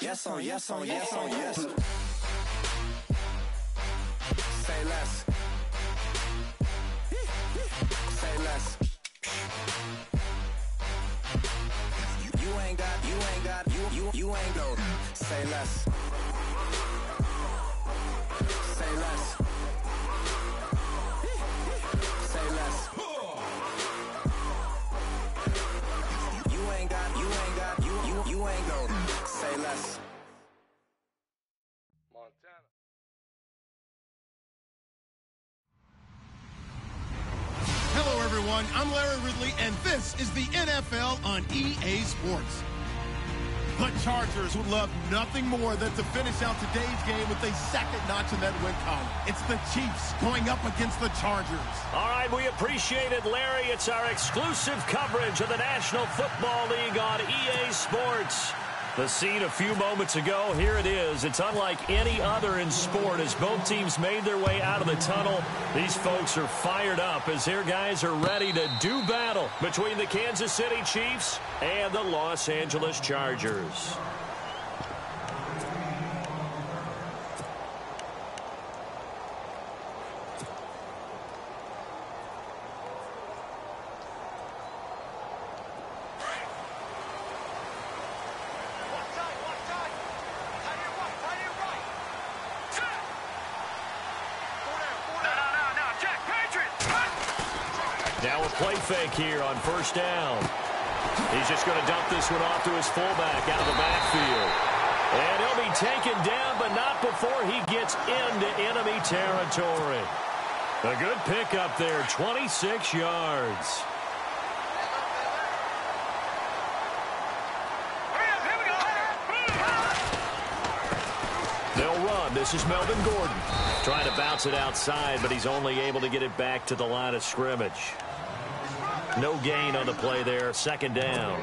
Yes on yes on yes on yes. Say less. Say less. You ain't got, you ain't go. Say less. Say less. Say less. You ain't got, you ain't go. Say less. Montana. Hello, everyone. I'm Larry Ridley, and this is the NFL on EA Sports. The Chargers would love nothing more than to finish out today's game with a second notch in that win column. It's the Chiefs going up against the Chargers. All right, we appreciate it, Larry. It's our exclusive coverage of the National Football League on EA Sports. The scene a few moments ago, here it is. It's unlike any other in sport as both teams made their way out of the tunnel. These folks are fired up as their guys are ready to do battle between the Kansas City Chiefs and the Los Angeles Chargers. Now a play fake here on first down. He's just going to dump this one off to his fullback out of the backfield. And he'll be taken down, but not before he gets into enemy territory. A good pickup there, 26 yards. They'll run. This is Melvin Gordon. Trying to bounce it outside, but he's only able to get it back to the line of scrimmage. No gain on the play there, second down.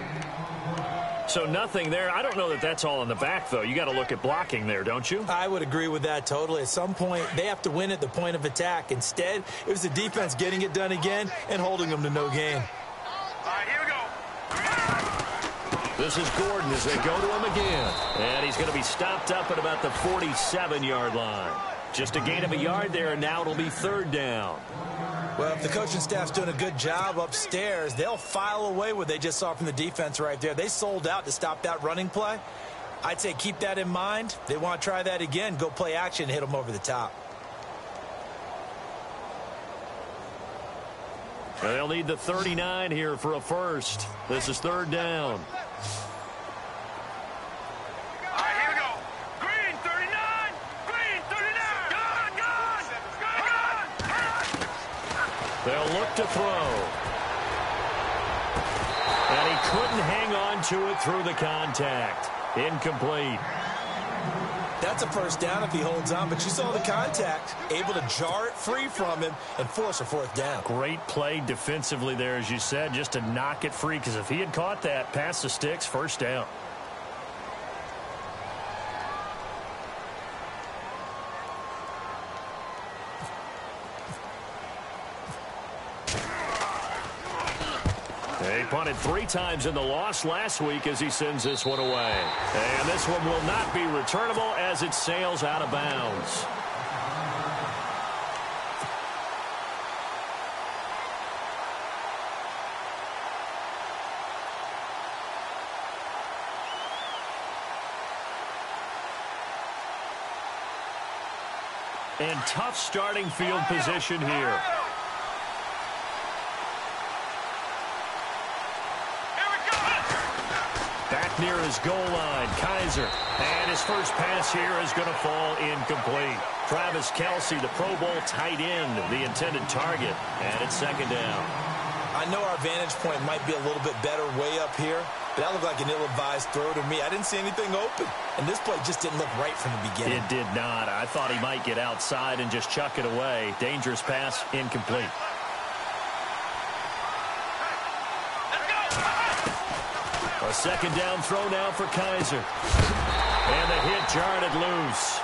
So nothing there. I don't know that that's all in the back, though. You got to look at blocking there, don't you? I would agree with that totally. At some point, they have to win at the point of attack. Instead, it was the defense getting it done again and holding them to no gain. All right, here we go. This is Gordon as they go to him again. And he's going to be stopped up at about the 47-yard line. Just a gain of a yard there, and now it'll be third down. Well, if the coaching staff's doing a good job upstairs, they'll file away what they just saw from the defense right there. They sold out to stop that running play. I'd say keep that in mind. They want to try that again. Go play action and hit them over the top. They'll need the 39 here for a first. This is third down. They'll look to throw. And he couldn't hang on to it through the contact. Incomplete. That's a first down if he holds on, but you saw the contact. Able to jar it free from him and force a fourth down. Great play defensively there, as you said, just to knock it free, because if he had caught that, past the sticks, first down. He punted 3 times in the loss last week as he sends this one away. And this one will not be returnable as it sails out of bounds. And tough starting field position here. Back near his goal line, Kaiser. And his first pass here is going to fall incomplete. Travis Kelce, the Pro Bowl tight end, the intended target. And it's second down. I know our vantage point might be a little bit better way up here, but that looked like an ill-advised throw to me. I didn't see anything open, and this play just didn't look right from the beginning. It did not. I thought he might get outside and just chuck it away. Dangerous pass, incomplete. A second down throw now for Kaiser. And the hit jarred it loose.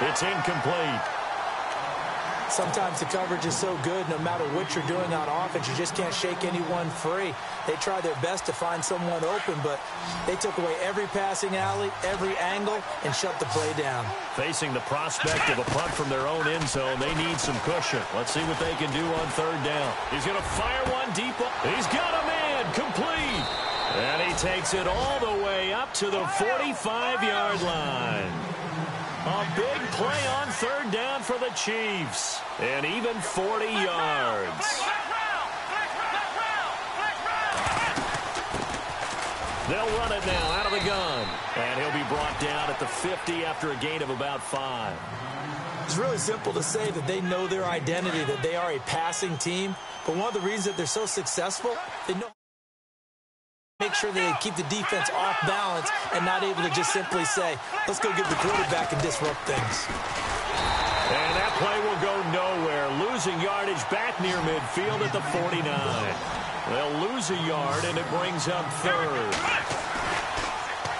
It's incomplete. Sometimes the coverage is so good, no matter what you're doing on offense, you just can't shake anyone free. They try their best to find someone open, but they took away every passing alley, every angle, and shut the play down. Facing the prospect of a punt from their own end zone, they need some cushion. Let's see what they can do on third down. He's going to fire one deep. He's got a man, complete. And he takes it all the way up to the 45-yard line. A big play on third down for the Chiefs. And even 40 yards. They'll run it now out of the gun. And he'll be brought down at the 50 after a gain of about 5. It's really simple to say that they know their identity, that they are a passing team. But one of the reasons that they're so successful, they know make sure they keep the defense off balance and not able to just simply say, let's go get the quarterback and disrupt things. And that play will go nowhere. Losing yardage back near midfield at the 49. They'll lose a yard, and it brings up third.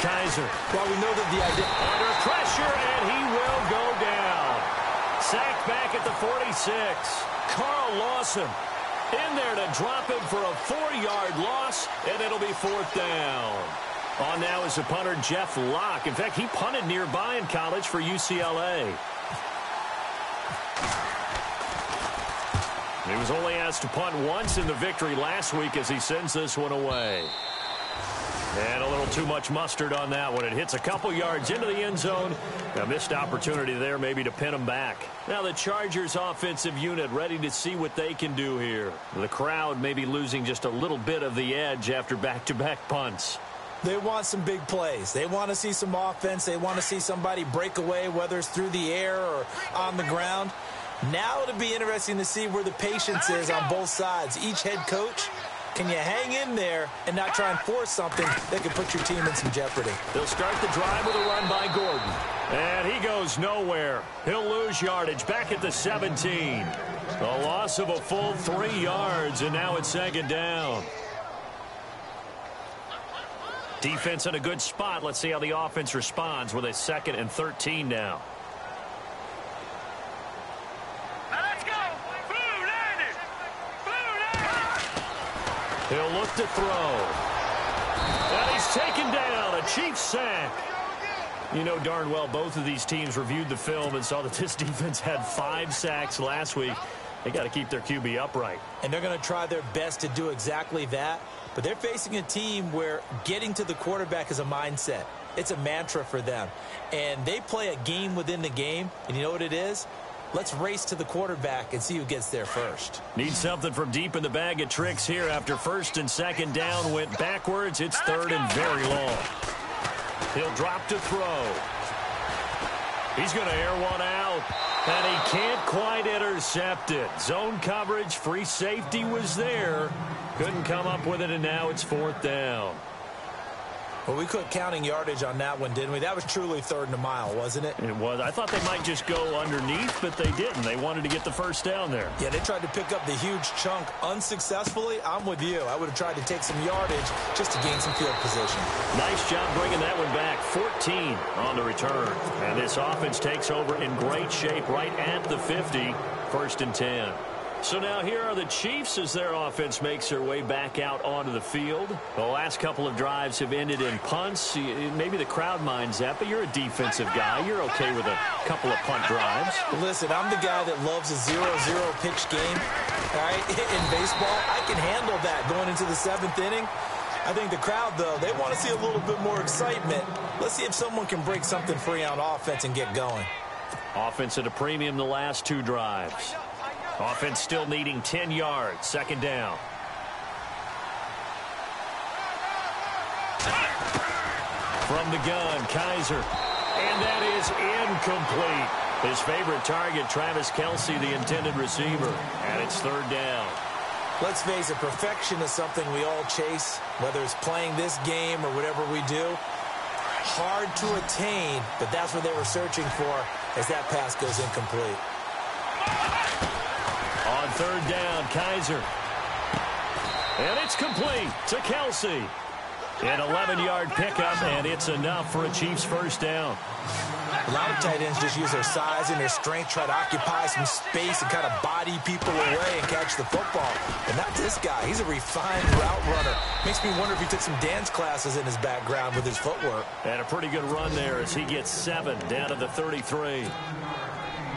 Kaiser. Well, we know that the idea under pressure, and he will go down. Sacked back at the 46. Carl Lawson in there to drop him for a 4-yard loss, and it'll be fourth down. On now is the punter, Jeff Locke. In fact, he punted nearby in college for UCLA. He was only asked to punt once in the victory last week as he sends this one away. And a little too much mustard on that one. It hits a couple yards into the end zone. A missed opportunity there maybe to pin him back. Now the Chargers offensive unit ready to see what they can do here. The crowd may be losing just a little bit of the edge after back-to-back punts. They want some big plays. They want to see some offense. They want to see somebody break away, whether it's through the air or on the ground. Now it'll be interesting to see where the patience is on both sides. Each head coach, can you hang in there and not try and force something that could put your team in some jeopardy? They'll start the drive with a run by Gordon. And he goes nowhere. He'll lose yardage back at the 17. A loss of a full 3 yards, and now it's second down. Defense in a good spot. Let's see how the offense responds with a 2nd and 13 now. He'll look to throw. And he's taken down. A Chiefs sack. You know darn well both of these teams reviewed the film and saw that this defense had 5 sacks last week. They got to keep their QB upright. And they're going to try their best to do exactly that. But they're facing a team where getting to the quarterback is a mindset. It's a mantra for them. And they play a game within the game. And you know what it is? Let's race to the quarterback and see who gets there first. Need something from deep in the bag of tricks here after 1st and 2nd down went backwards. It's 3rd and very long. He'll drop to throw. He's going to air one out. And he can't quite intercept it. Zone coverage, free safety was there. Couldn't come up with it, and now it's 4th down. Well, we quit counting yardage on that one, didn't we? That was truly 3rd and a mile, wasn't it? It was. I thought they might just go underneath, but they didn't. They wanted to get the first down there. Yeah, they tried to pick up the huge chunk unsuccessfully. I'm with you. I would have tried to take some yardage just to gain some field position. Nice job bringing that one back. 14 on the return. And this offense takes over in great shape right at the 50. 1st and 10. So now here are the Chiefs as their offense makes their way back out onto the field. The last couple of drives have ended in punts. Maybe the crowd minds that, but you're a defensive guy. You're okay with a couple of punt drives. Listen, I'm the guy that loves a 0-0 pitch game. All right, in baseball, I can handle that going into the 7th inning. I think the crowd, though, they want to see a little bit more excitement. Let's see if someone can break something free on offense and get going. Offense at a premium the last 2 drives. Offense still needing 10 yards. 2nd down. From the gun, Kaiser. And that is incomplete. His favorite target, Travis Kelce, the intended receiver. And it's 3rd down. Let's face it, perfection is something we all chase, whether it's playing this game or whatever we do. Hard to attain, but that's what they were searching for as that pass goes incomplete. On 3rd down, Kaiser. And it's complete to Kelce. An 11-yard pickup, and it's enough for a Chiefs first down. A lot of tight ends just use their size and their strength, try to occupy some space and kind of body people away and catch the football. But not this guy. He's a refined route runner. Makes me wonder if he took some dance classes in his background with his footwork. And a pretty good run there as he gets 7 down to the 33.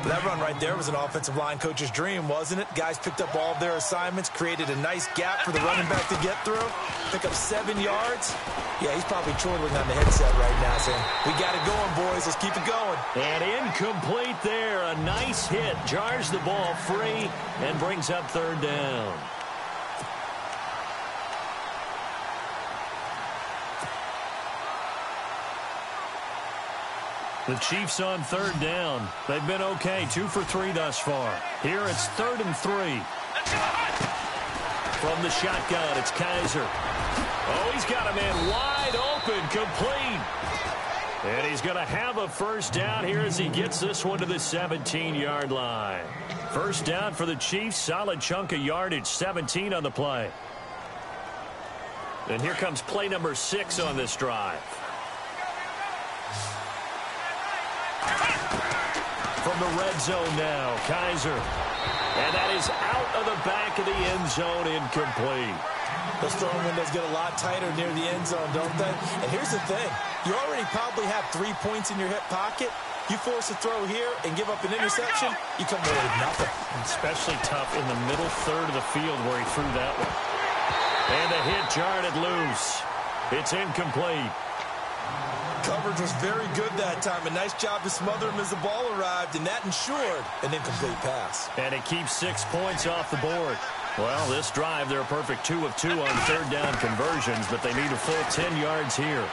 That run right there was an offensive line coach's dream, wasn't it? Guys picked up all of their assignments, created a nice gap for the running back to get through, pick up 7 yards. Yeah, he's probably chortling on the headset right now saying, we got it going, boys. Let's keep it going. And incomplete there. A nice hit. Jars the ball free and brings up 3rd down. The Chiefs on 3rd down. They've been okay, 2 for 3 thus far. Here it's 3rd and 3. From the shotgun, it's Kaiser. Oh, he's got a man wide open, complete. And he's going to have a 1st down here as he gets this one to the 17-yard line. 1st down for the Chiefs, solid chunk of yardage, 17 on the play. And here comes play number 6 on this drive. From the red zone now, Kaiser. And that is out of the back of the end zone, incomplete. Those throwing windows get a lot tighter near the end zone, don't they? And here's the thing. You already probably have 3 points in your hip pocket. You force a throw here and give up an interception, you come away with nothing. Especially tough in the middle third of the field where he threw that one. And the hit jarred it loose. It's incomplete. Coverage was very good that time. A nice job to smother him as the ball arrived, and that ensured an incomplete pass. And it keeps 6 points off the board. Well, this drive, they're a perfect 2 of 2 on 3rd down conversions, but they need a full 10 yards here.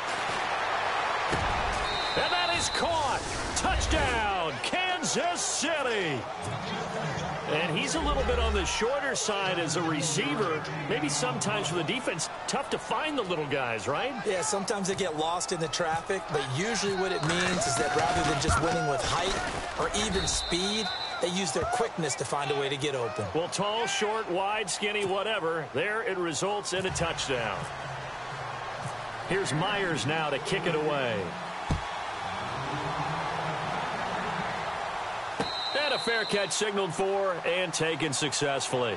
And that is caught. Touchdown, Kansas City. And he's a little bit on the shorter side as a receiver. Maybe sometimes for the defense, tough to find the little guys, right? Yeah, sometimes they get lost in the traffic, but usually what it means is that rather than just winning with height or even speed, they use their quickness to find a way to get open. Well, tall, short, wide, skinny, whatever, there it results in a touchdown. Here's Myers now to kick it away. And a fair catch signaled for and taken successfully.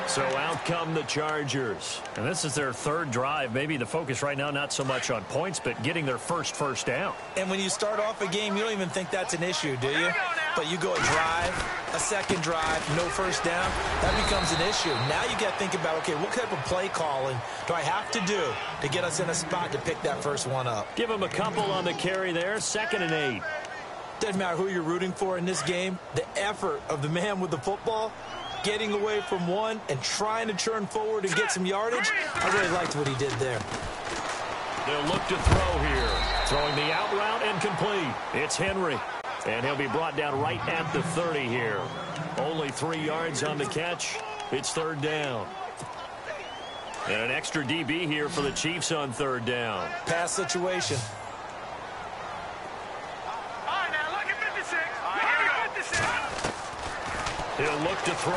So out come the Chargers. And this is their 3rd drive. Maybe the focus right now not so much on points, but getting their first down. And when you start off a game, you don't even think that's an issue, do you? But you go a drive, a 2nd drive, no 1st down, that becomes an issue. Now you got to think about, okay, what type of play calling do I have to do to get us in a spot to pick that first one up? Give them a couple on the carry there, 2nd and 8. Doesn't matter who you're rooting for in this game, the effort of the man with the football, getting away from one and trying to churn forward and get some yardage, I really liked what he did there. They'll look to throw here. Throwing the out route and complete. It's Henry. And he'll be brought down right at the 30 here. Only 3 yards on the catch. It's 3rd down. And an extra DB here for the Chiefs on 3rd down. Pass situation. He'll look to throw.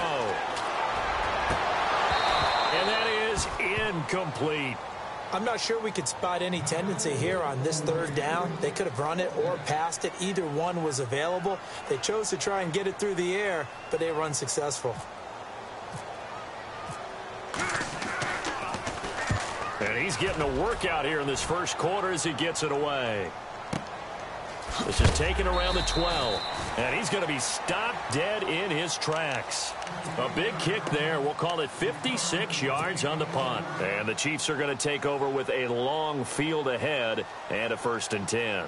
And that is incomplete. I'm not sure we could spot any tendency here on this 3rd down. They could have run it or passed it. Either one was available. They chose to try and get it through the air, but they were unsuccessful. And he's getting a workout here in this 1st quarter as he gets it away. This is taken around the 12. And he's going to be stopped dead in his tracks. A big kick there. We'll call it 56 yards on the punt. And the Chiefs are going to take over with a long field ahead and a 1st and 10.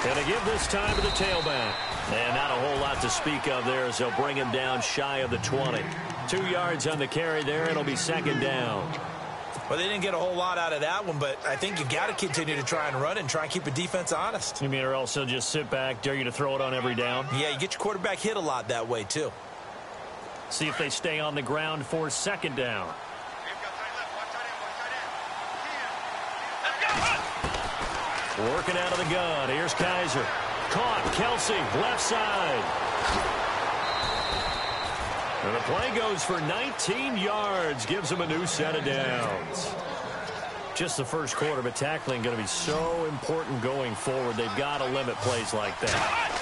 And they give this time to the tailback. And not a whole lot to speak of there as they'll bring him down shy of the 20. 2 yards on the carry there. It'll be 2nd down. Well, they didn't get a whole lot out of that one, but I think you got to continue to try and run and try and keep a defense honest. You mean or else they'll just sit back, dare you to throw it on every down? Yeah, you get your quarterback hit a lot that way, too. See if they stay on the ground for 2nd down. Working out of the gun. Here's Kaiser. Caught. Kelsey, left side. And the play goes for 19 yards, gives them a new set of downs. Just the first quarter, but tackling going to be so important going forward. They've got to limit plays like that.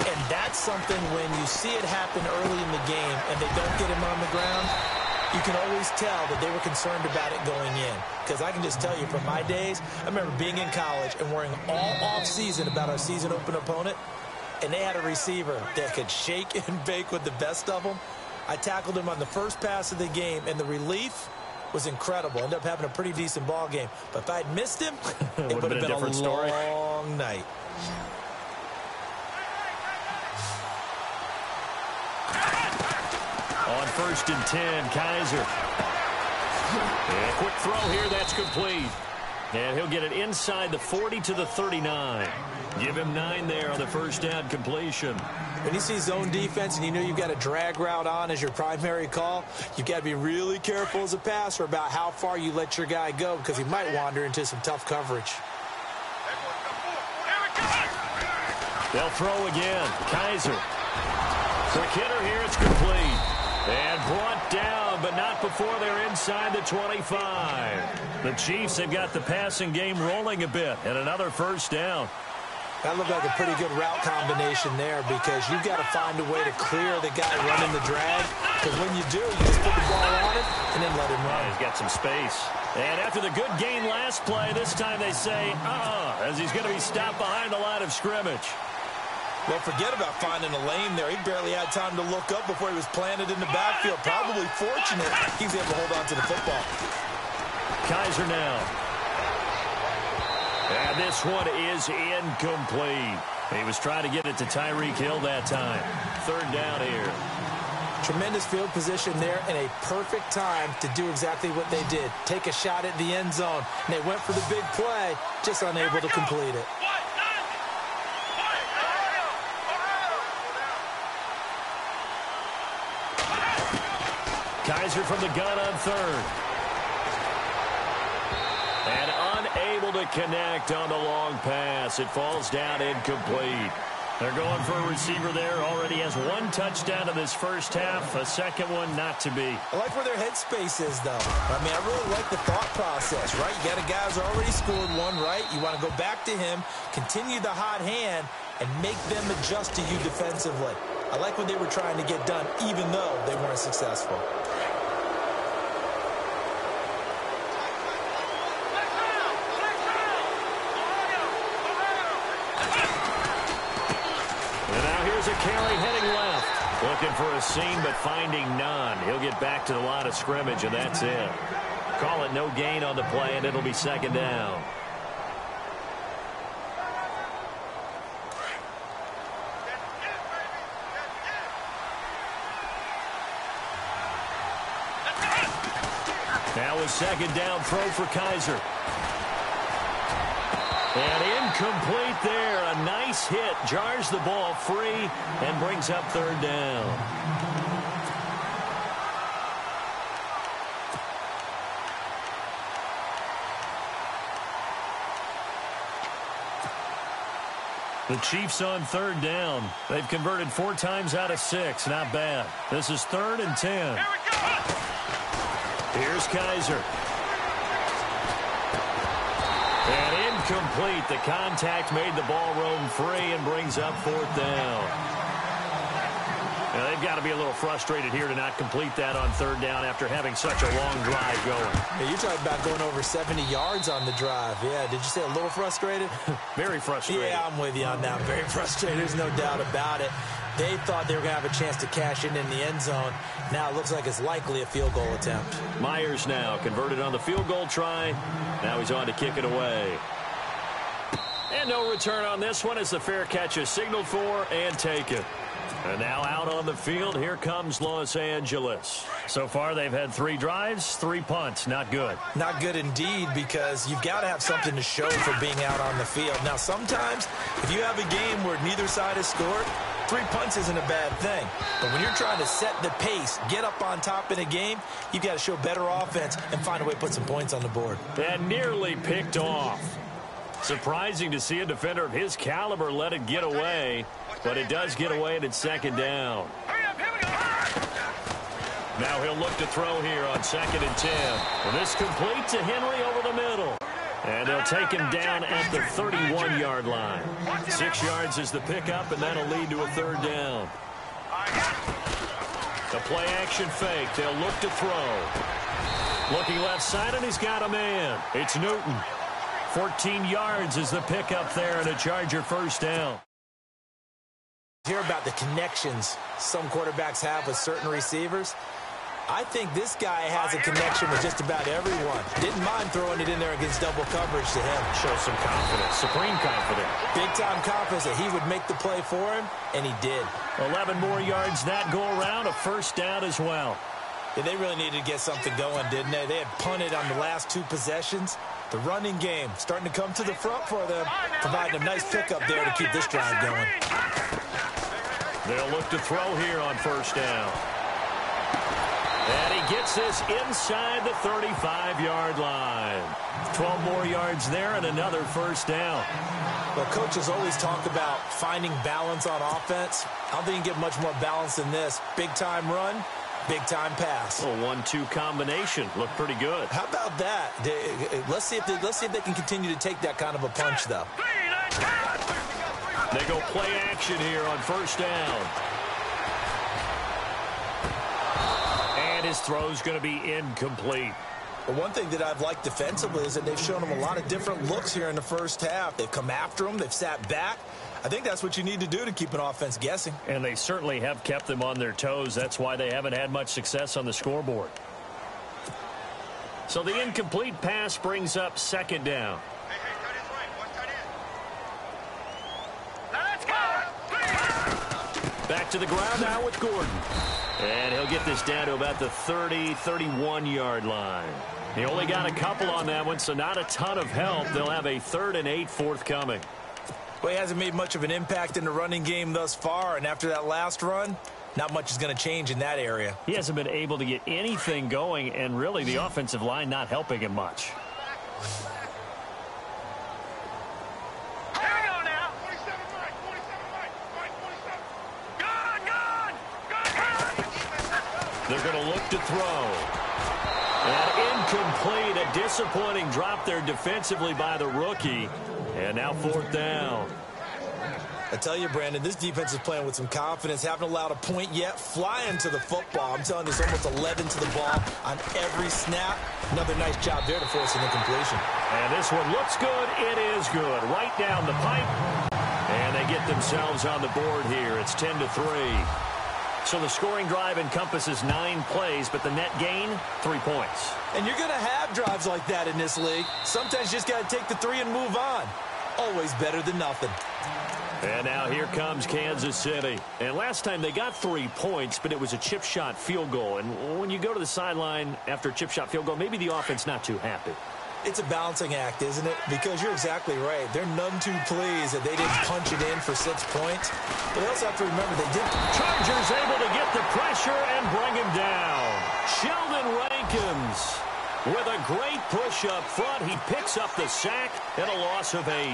And that's something when you see it happen early in the game and they don't get him on the ground, you can always tell that they were concerned about it going in. Because I can just tell you from my days, I remember being in college and worrying all off-season about our season open opponent, and they had a receiver that could shake and bake with the best of them. I tackled him on the first pass of the game, and the relief was incredible. Ended up having a pretty decent ball game. But if I'd missed him, it would have been a long night. On 1st and 10, Kaiser. And a quick throw here, that's complete. And he'll get it inside the 40 to the 39. Give him 9 there on the first down completion. When you see zone defense and you know you've got a drag route on as your primary call, you've got to be really careful as a passer about how far you let your guy go because he might wander into some tough coverage. They'll throw again. Kaiser. Quick hitter here, it's complete. And brought down, but not before they're inside the 25. The Chiefs have got the passing game rolling a bit, and another first down. That looked like a pretty good route combination there because you've got to find a way to clear the guy running the drag. Because when you do, you just put the ball on it and then let him run. He's got some space. And after the good gain last play, this time they say, as he's going to be stopped behind the line of scrimmage. Well, forget about finding a lane there. He barely had time to look up before he was planted in the backfield. Probably fortunate he's able to hold on to the football. Kaiser now. And this one is incomplete. He was trying to get it to Tyreek Hill that time. 3rd down here. Tremendous field position there and a perfect time to do exactly what they did. Take a shot at the end zone. And they went for the big play, just unable to complete it. Kaiser from the gun on 3rd. And unable to connect on the long pass. It falls down incomplete. They're going for a receiver there. Already has 1 touchdown in this first half. A second one not to be. I like where their headspace is, though. I mean, I really like the thought process, right? You got a guy who's already scored 1, right? You want to go back to him, continue the hot hand, and make them adjust to you defensively. I like what they were trying to get done, even though they weren't successful. Carry heading left. Looking for a seam, but finding none. He'll get back to the line of scrimmage, and that's it. Call it no gain on the play, and it'll be 2nd down. Now a 2nd down throw for Kaiser. And incomplete there. A nice hit. Jars the ball free and brings up 3rd down. The Chiefs on 3rd down. They've converted 4 times out of 6. Not bad. This is 3rd and 10. Here's Kaiser. And incomplete. The contact made the ball roam free and brings up 4th down. Now, they've got to be a little frustrated here to not complete that on 3rd down after having such a long drive going. Yeah, you're talking about going over 70 yards on the drive. Yeah, did you say a little frustrated? Very frustrated. Yeah, I'm with you on that. Very frustrated. There's no doubt about it. They thought they were going to have a chance to cash in the end zone. Now it looks like it's likely a field goal attempt. Myers now converted on the field goal try. Now he's on to kick it away. And no return on this one as the fair catch is signaled for and taken. And now out on the field, here comes Los Angeles. So far, they've had 3 drives, 3 punts. Not good. Not good indeed, because you've got to have something to show for being out on the field. Now, sometimes, if you have a game where neither side has scored, 3 punts isn't a bad thing. But when you're trying to set the pace, get up on top in a game, you've got to show better offense and find a way to put some points on the board. And nearly picked off. Surprising to see a defender of his caliber let it get away, but it does get away and it's 2nd down. Now he'll look to throw here on 2nd and 10. Well, this complete to Henry over the middle. And they'll take him down at the 31-yard line. 6 yards is the pickup, and that'll lead to a 3rd down. The play action fake. They'll look to throw. Looking left side, and he's got a man. It's Newton. 14 yards is the pickup there, and a Charger 1st down. Hear about the connections some quarterbacks have with certain receivers. I think this guy has a connection with just about everyone. Didn't mind throwing it in there against double coverage to him. Show some confidence, supreme confidence. Big-time confidence that he would make the play for him, and he did. 11 more yards that go around, a 1st down as well. Yeah, they really needed to get something going, didn't they? They had punted on the last 2 possessions. The running game starting to come to the front for them, providing a nice pickup there to keep this drive going. They'll look to throw here on 1st down. And he gets this inside the 35-yard line. 12 more yards there and another 1st down. Well, coaches always talk about finding balance on offense. I don't think you can get much more balance than this. Big-time run, big-time pass. A 1-2 combination. Looked pretty good. How about that? Let's see if they can continue to take that kind of a punch, though. They go play action here on 1st down. And his throw's going to be incomplete. Well, one thing that I've liked defensively is that they've shown him a lot of different looks here in the 1st half. They've come after him. They've sat back. I think that's what you need to do to keep an offense guessing. And they certainly have kept them on their toes. That's why they haven't had much success on the scoreboard. So the incomplete pass brings up 2nd down. Back to the ground now with Gordon. And he'll get this down to about the 30, 31-yard line. He only got a couple on that one, so not a ton of help. They'll have a 3rd and 8 forthcoming. Well, he hasn't made much of an impact in the running game thus far, and after that last run, not much is going to change in that area. He hasn't been able to get anything going, and really the offensive line not helping him much. They're going to look to throw. And incomplete. A disappointing drop there defensively by the rookie. And now 4th down. I tell you, Brandon, this defense is playing with some confidence. Haven't allowed a point yet. Flying to the football. I'm telling you, there's almost 11 to the ball on every snap. Another nice job there to force an incompletion. And this one looks good. It is good. Right down the pipe. And they get themselves on the board here. It's 10-3. So the scoring drive encompasses 9 plays, but the net gain, 3 points. And you're going to have drives like that in this league. Sometimes you just got to take the 3 and move on. Always better than nothing. And now here comes Kansas City. And last time they got 3 points, but it was a chip shot field goal. And when you go to the sideline after a chip shot field goal, maybe the offense not too happy. It's a balancing act, isn't it? Because you're exactly right. They're none too pleased that they didn't punch it in for 6 points. But they also have to remember they did. Chargers able to get the pressure and bring him down. Sheldon Rankins with a great push up front. He picks up the sack and a loss of 8.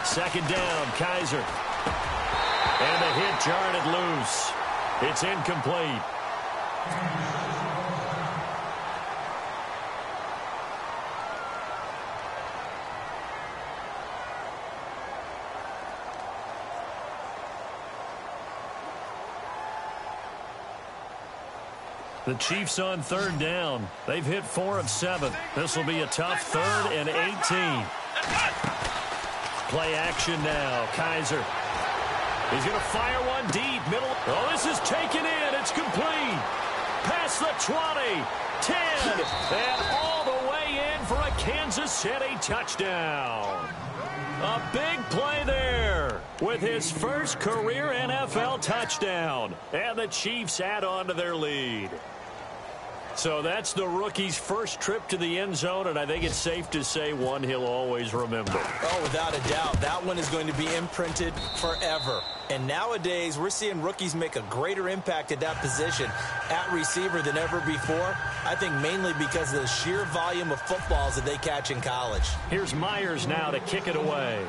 Second down, Kaiser. And the hit jarred it loose. It's incomplete. The Chiefs on 3rd down. They've hit 4 of 7. This will be a tough 3rd and 18. Play action now. Kaiser. He's going to fire one deep. Middle. Oh, this is taken in. It's complete. Past the 20. 10. And all the way in for a Kansas City touchdown. A big play there with his first career NFL touchdown. And the Chiefs add on to their lead. So that's the rookie's first trip to the end zone, and I think it's safe to say one he'll always remember. Oh, without a doubt. That one is going to be imprinted forever. And nowadays, we're seeing rookies make a greater impact at that position at receiver than ever before. I think mainly because of the sheer volume of footballs that they catch in college. Here's Myers now to kick it away.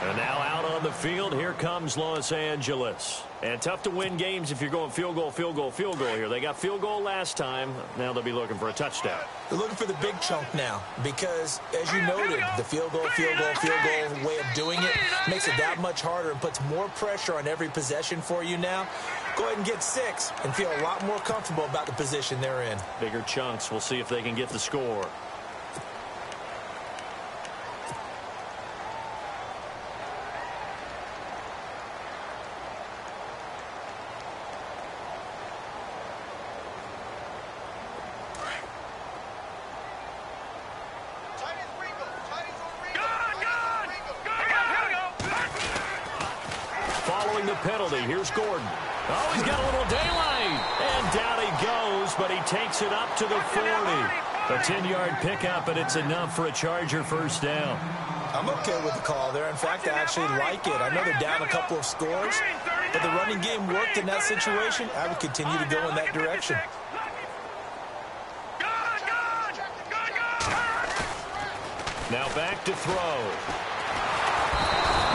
And now out on the field, here comes Los Angeles. And tough to win games if you're going field goal, field goal, field goal here. They got field goal last time. Now they'll be looking for a touchdown. They're looking for the big chunk now because, as you noted, the field goal way of doing it makes it that much harder and puts more pressure on every possession for you now. Go ahead and get 6 and feel a lot more comfortable about the position they're in. Bigger chunks. We'll see if they can get the score. Following the penalty, here's Gordon. Oh, he's got a little daylight. And down he goes, but he takes it up to the 40. A 10-yard pickup, and it's enough for a Charger first down. I'm okay with the call there. In fact, I actually like it. I know they're down a couple of scores, but the running game worked in that situation. I would continue to go in that direction. Now back to throw.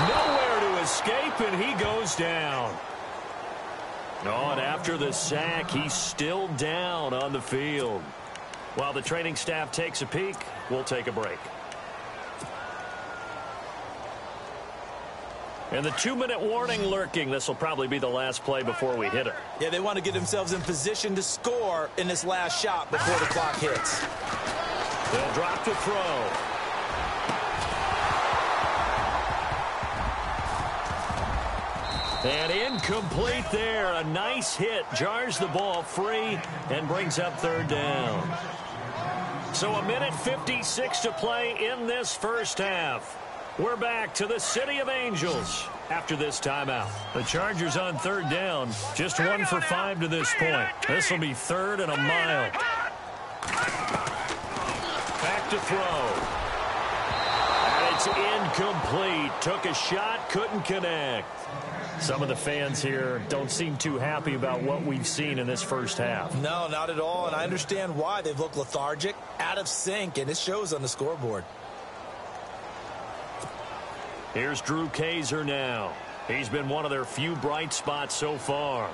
Nowhere to escape, and he goes down. Oh, and after the sack, he's still down on the field. While the training staff takes a peek, we'll take a break. And the 2-minute warning lurking. This will probably be the last play before we hit it. Yeah, they want to get themselves in position to score in this last shot before the clock hits. They'll drop to throw. And incomplete there. A nice hit. Jars the ball free and brings up third down. So 1:56 to play in this first half. We're back to the City of Angels after this timeout. The Chargers on third down. Just 1 for 5 to this point. This will be 3rd and a mile. Back to throw. And it's incomplete. Took a shot, couldn't connect. Some of the fans here don't seem too happy about what we've seen in this first half. No, not at all, and I understand why. They've looked lethargic, out of sync, and it shows on the scoreboard. Here's Drew Kaiser now. He's been one of their few bright spots so far.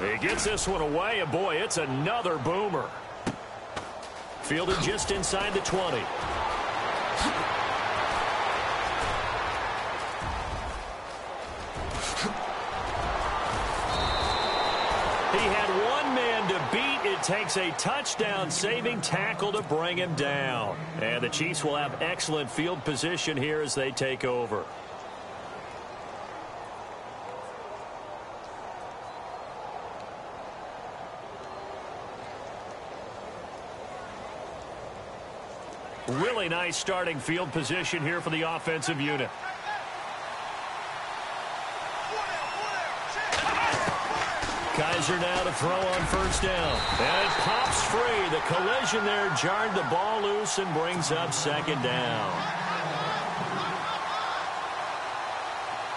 He gets this one away, and boy, it's another boomer. Fielded just inside the 20. He had one man to beat. It takes a touchdown-saving tackle to bring him down. And the Chiefs will have excellent field position here as they take over. Really nice starting field position here for the offensive unit. Kaiser now to throw on first down. And it pops free. The collision there jarred the ball loose and brings up second down.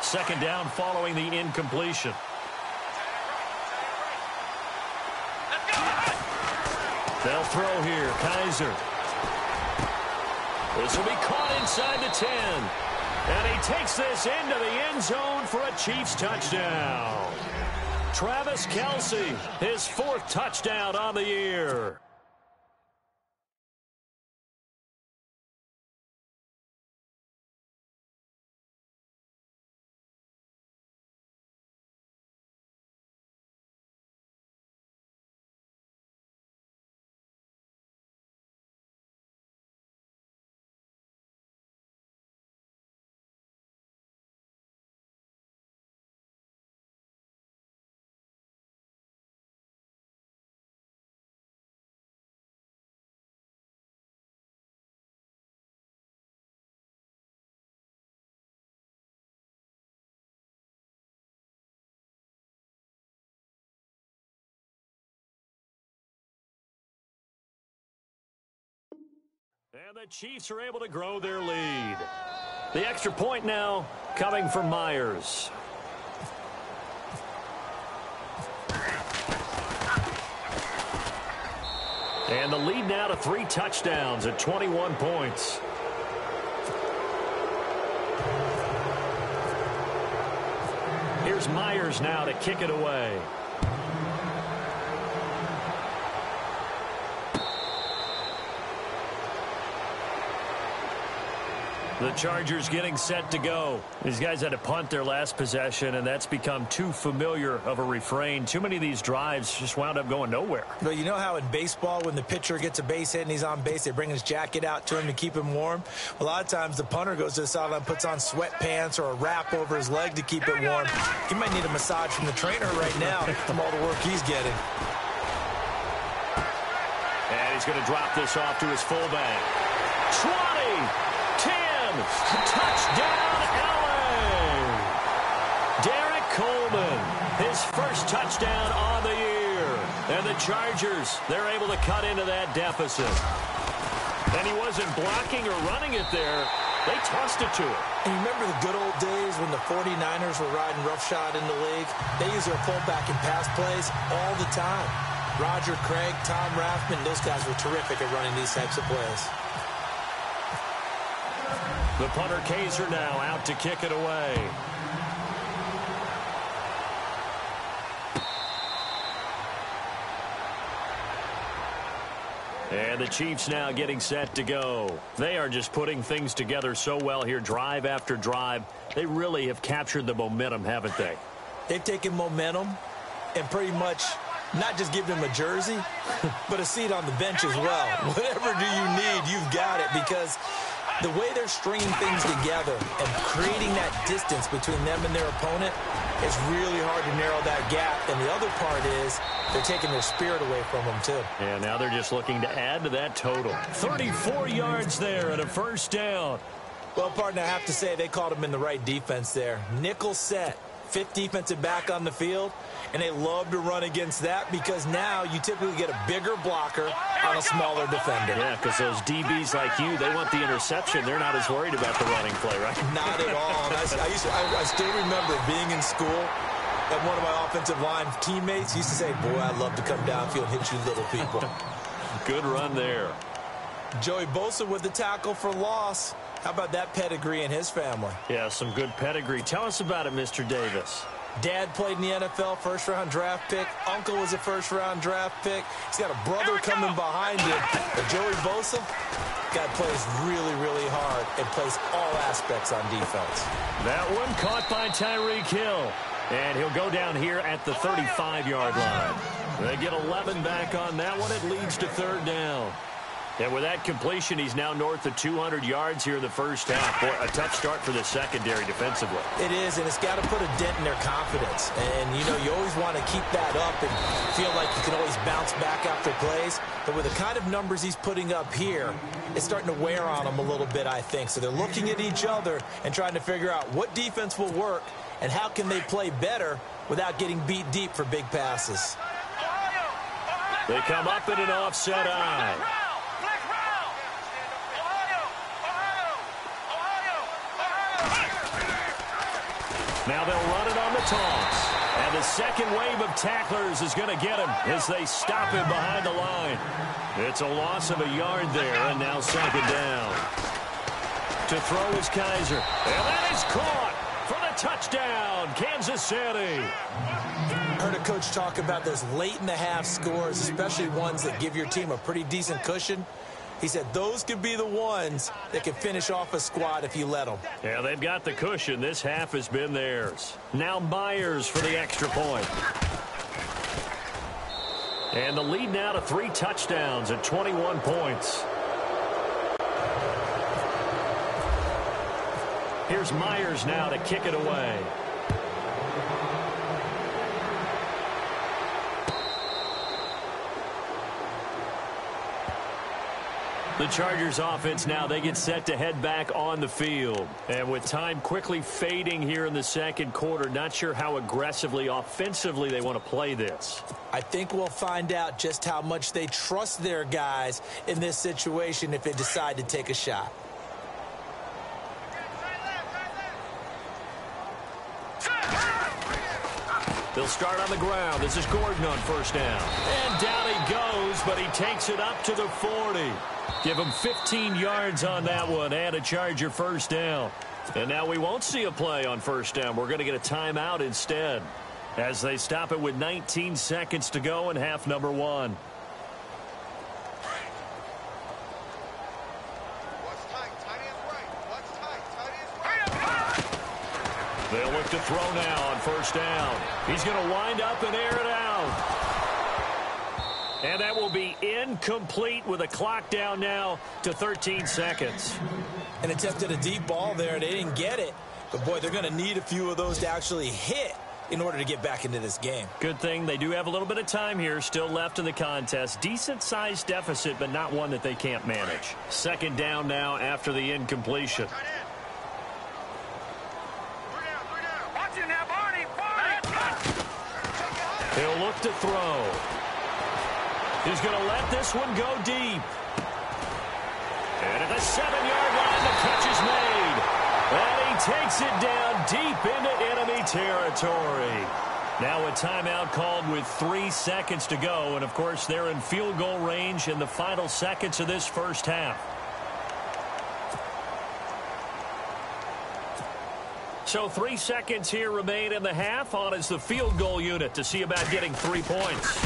Second down following the incompletion. They'll throw here. Kaiser. This will be caught inside the 10. And he takes this into the end zone for a Chiefs touchdown. Travis Kelce, his 4th touchdown on the year. And the Chiefs are able to grow their lead. The extra point now coming from Myers. And the lead now to 3 touchdowns at 21 points. Here's Myers now to kick it away. The Chargers getting set to go. These guys had to punt their last possession, and that's become too familiar of a refrain. Too many of these drives just wound up going nowhere. But you know how in baseball, when the pitcher gets a base hit and he's on base, they bring his jacket out to him to keep him warm? A lot of times the punter goes to the sideline, puts on sweatpants or a wrap over his leg to keep it warm. He might need a massage from the trainer right now from all the work he's getting. And he's going to drop this off to his fullback. 20! 10, touchdown LA. Derek Coleman, his first touchdown on the year. And the Chargers, they're able to cut into that deficit. And he wasn't blocking or running it there. They tossed it to him. And you remember the good old days when the 49ers were riding roughshod in the league? They use their fullback in pass plays all the time. Roger Craig, Tom Rathman, those guys were terrific at running these types of plays. The punter Kaiser now out to kick it away. And the Chiefs now getting set to go. They are just putting things together so well here, drive after drive. They really have captured the momentum, haven't they? They've taken momentum and pretty much not just given him a jersey, but a seat on the bench as well. Whatever do you need, you've got it, because the way they're stringing things together and creating that distance between them and their opponent, it's really hard to narrow that gap. And the other part is they're taking their spirit away from them, too. And now they're just looking to add to that total. 34 yards there and a first down. Well, partner, I have to say they called him in the right defense there. Nickel set, 5th defensive back on the field, and they love to run against that because now you typically get a bigger blocker on a smaller defender. Yeah, because those DBs like you, they want the interception. They're not as worried about the running play, right? Not at all. I still remember being in school, and one of my offensive line teammates used to say, boy, I'd love to come downfield and hit you little people. Good run there. Joey Bosa with the tackle for loss. How about that pedigree in his family? Yeah, some good pedigree. Tell us about it, Mr. Davis. Dad played in the NFL, first-round draft pick. Uncle was a first-round draft pick. He's got a brother coming behind him. But Joey Bosa, guy plays really, really hard and plays all aspects on defense. That one caught by Tyreek Hill. And he'll go down here at the 35-yard line. They get 11 back on that one. It leads to 3rd down. And with that completion, he's now north of 200 yards here in the first half. Boy, a tough start for the secondary defensively. It is, and it's got to put a dent in their confidence. And, you know, you always want to keep that up and feel like you can always bounce back after plays. But with the kind of numbers he's putting up here, it's starting to wear on them a little bit, I think. So they're looking at each other and trying to figure out what defense will work and how can they play better without getting beat deep for big passes. They come up in an offset eye. Now they'll run it on the toss. And the second wave of tacklers is going to get him as they stop him behind the line. It's a loss of a yard there, and now 2nd down. To throw is Kaiser. And that is caught for the touchdown, Kansas City. Heard a coach talk about those late-in-the-half scores, especially ones that give your team a pretty decent cushion. He said those could be the ones that can finish off a squad if you let them. Yeah, they've got the cushion. This half has been theirs. Now Myers for the extra point. And the lead now to 3 touchdowns at 21 points. Here's Myers now to kick it away. The Chargers offense now, they get set to head back on the field. And with time quickly fading here in the second quarter, not sure how aggressively, offensively they want to play this. I think we'll find out just how much they trust their guys in this situation if they decide to take a shot. They'll start on the ground. This is Gordon on first down. And down he goes, but he takes it up to the 40. Give him 15 yards on that one and a Charger first down. And now we won't see a play on first down. We're going to get a timeout instead as they stop it with 19 seconds to go in half number one. They'll look to throw now on first down. He's going to wind up and air it out. And that will be incomplete with a clock down now to 13 seconds. And attempted a deep ball there. They didn't get it. But, boy, they're going to need a few of those to actually hit in order to get back into this game. Good thing they do have a little bit of time here still left in the contest. Decent-sized deficit, but not one that they can't manage. Second down now after the incompletion. He'll look to throw. He's going to let this one go deep. And at the 7-yard line, the catch is made. And he takes it down deep into enemy territory. Now a timeout called with 3 seconds to go. And, of course, they're in field goal range in the final seconds of this first half. So 3 seconds here remain in the half. On is the field goal unit to see about getting 3 points.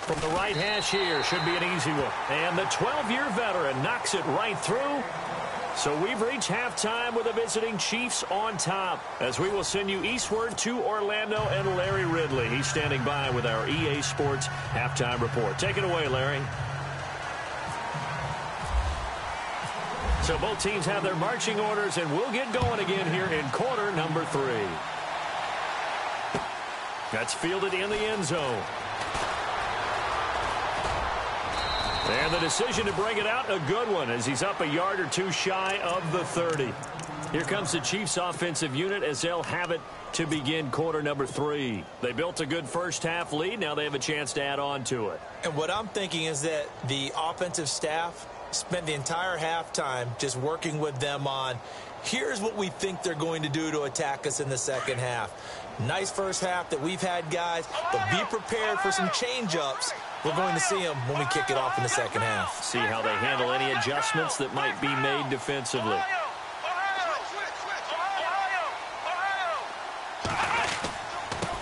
From the right hash here, should be an easy one. And the 12-year veteran knocks it right through. So we've reached halftime with the visiting Chiefs on top, as we will send you eastward to Orlando and Larry Ridley. He's standing by with our EA Sports halftime report. Take it away, Larry. So both teams have their marching orders, and we'll get going again here in quarter number 3. That's fielded in the end zone. And the decision to bring it out, a good one, as he's up a yard or two shy of the 30. Here comes the Chiefs offensive unit as they'll have it to begin quarter number 3. They built a good first half lead. Now they have a chance to add on to it. And what I'm thinking is that the offensive staff spent the entire halftime just working with them on, here's what we think they're going to do to attack us in the second half. Nice first half that we've had, guys, but be prepared for some change-ups. We're going to see them when we kick it off in the second half. See how they handle any adjustments that might be made defensively.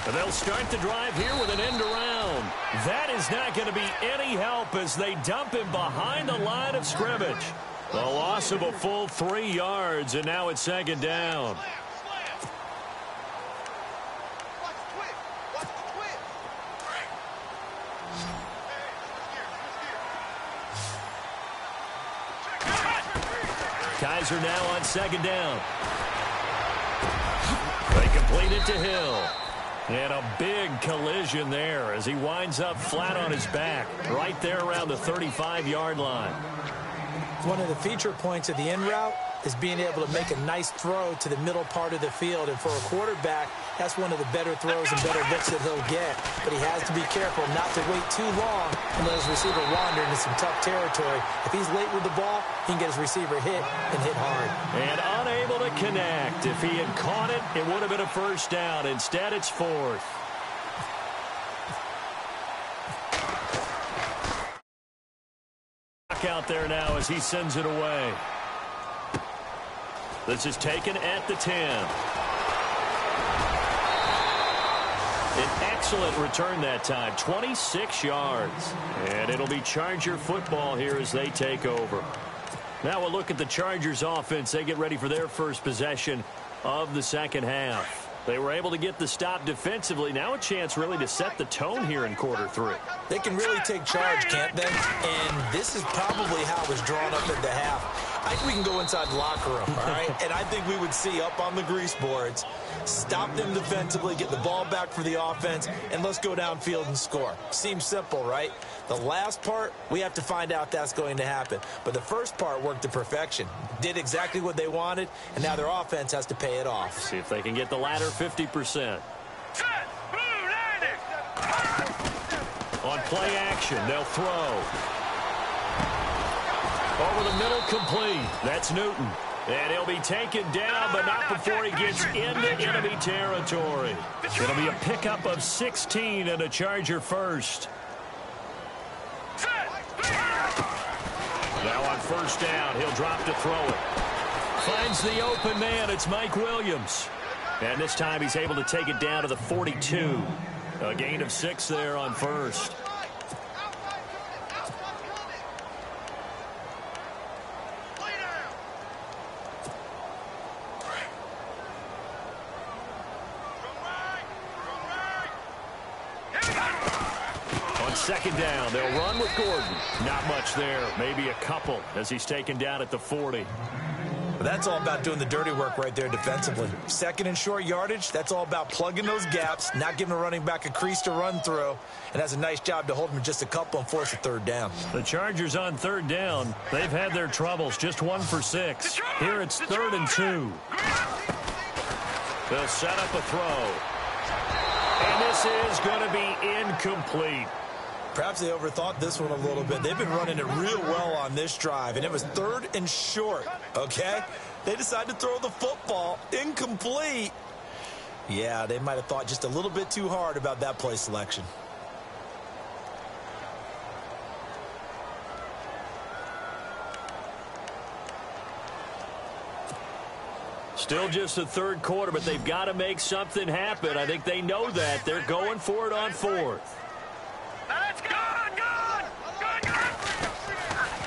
And they'll start the drive here with an end around. That is not going to be any help as they dump him behind the line of scrimmage. The loss of a full 3 yards, and now it's second down. Kaiser now on second down. They complete it to Hill. And a big collision there as he winds up flat on his back right there around the 35-yard line. One of the feature points of the in route is being able to make a nice throw to the middle part of the field. And for a quarterback, that's one of the better throws and better looks that he'll get. But he has to be careful not to wait too long and let his receiver wander into some tough territory. If he's late with the ball, he can get his receiver hit and hit hard. And unable to connect. If he had caught it, it would have been a first down. Instead, it's fourth. Out there now as he sends it away. This is taken at the 10. An excellent return that time, 26 yards. And it'll be Charger football here as they take over. Now we'll look at the Chargers offense. They get ready for their first possession of the second half. They were able to get the stop defensively. Now a chance really to set the tone here in quarter 3. They can really take charge, can't they? And this is probably how it was drawn up at the half. I think we can go inside the locker room, all right? And I think we would see up on the grease boards, stop them defensively, get the ball back for the offense, and let's go downfield and score. Seems simple, right? The last part, we have to find out if that's going to happen. But the first part worked to perfection. Did exactly what they wanted, and now their offense has to pay it off. See if they can get the latter 50%. On play action, they'll throw. Over the middle, complete. That's Newton. And he'll be taken down, but not before he gets into enemy territory. It'll be a pickup of 16 and a Charger first. Now on first down, he'll drop to throw it. Finds the open man. It's Mike Williams. And this time he's able to take it down to the 42. A gain of 6 there on first. Second down, they'll run with Gordon. Not much there, maybe a couple as he's taken down at the 40. That's all about doing the dirty work right there defensively. Second and short yardage, that's all about plugging those gaps, not giving a running back a crease to run through, and has a nice job to hold him just a couple and force a third down. The Chargers on third down, they've had their troubles, just 1 for 6. Here it's 3rd and 2. They'll set up a throw. And this is going to be incomplete. Perhaps they overthought this one a little bit. They've been running it real well on this drive, and it was 3rd and short, okay? They decided to throw the football incomplete. Yeah, they might have thought just a little bit too hard about that play selection. Still just the 3rd quarter, but they've got to make something happen. I think they know that. They're going for it on 4th.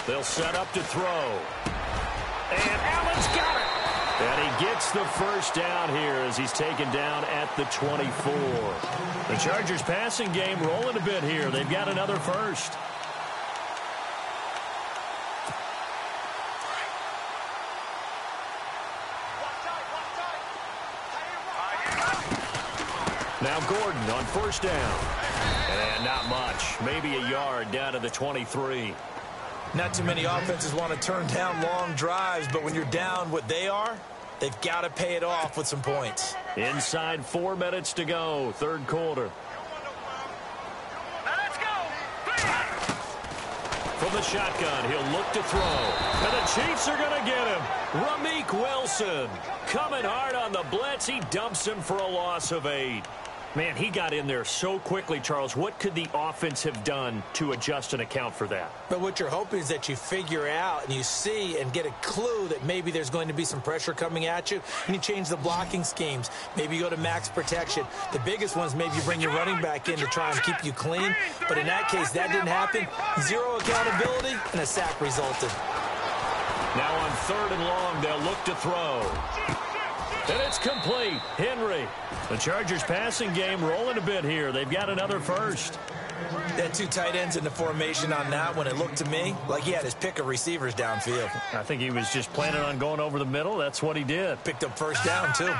They'll set up to throw. And Allen's got it. And he gets the first down here as he's taken down at the 24. The Chargers passing game rolling a bit here. They've got another first. Now Gordon on first down. And not much. Maybe a yard down to the 23. Not too many offenses want to turn down long drives, but when you're down what they are, they've got to pay it off with some points. Inside 4 minutes to go, 3rd quarter. Let's go. From the shotgun, he'll look to throw. And the Chiefs are going to get him. Ramik Wilson coming hard on the blitz. He dumps him for a loss of 8. Man, he got in there so quickly, Charles. What could the offense have done to adjust and account for that? But what you're hoping is that you figure out and you see and get a clue that maybe there's going to be some pressure coming at you, and you change the blocking schemes. Maybe you go to max protection. The biggest ones, maybe you bring your running back in to try and keep you clean. But in that case, that didn't happen. 0 accountability, and a sack resulted. Now on 3rd and long, they'll look to throw. And it's complete. Henry. The Chargers passing game rolling a bit here. They've got another first. They had 2 tight ends in the formation on that one. It looked to me like he had his pick of receivers downfield. I think he was just planning on going over the middle. That's what he did. Picked up first down, too.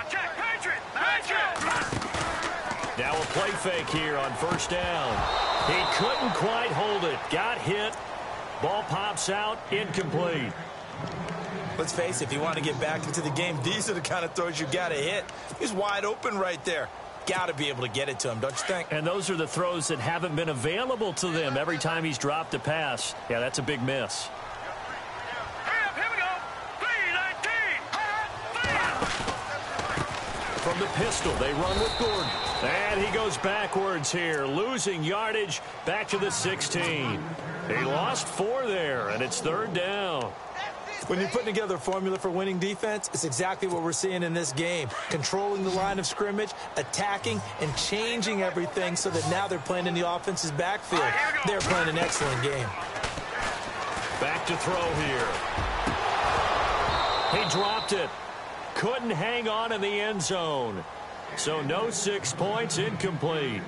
Now a play fake here on first down. He couldn't quite hold it. Got hit. Ball pops out. Incomplete. Let's face it, if you want to get back into the game, these are the kind of throws you got to hit. He's wide open right there. Got to be able to get it to him, don't you think? And those are the throws that haven't been available to them every time he's dropped a pass. Yeah, that's a big miss. Here we go. 3-19. From the pistol, they run with Gordon. And he goes backwards here, losing yardage back to the 16. He lost 4 there, and it's 3rd down. When you're putting together a formula for winning defense, it's exactly what we're seeing in this game. Controlling the line of scrimmage, attacking, and changing everything so that now they're playing in the offense's backfield. They're playing an excellent game. Back to throw here. He dropped it. Couldn't hang on in the end zone. So no 6 points, incomplete.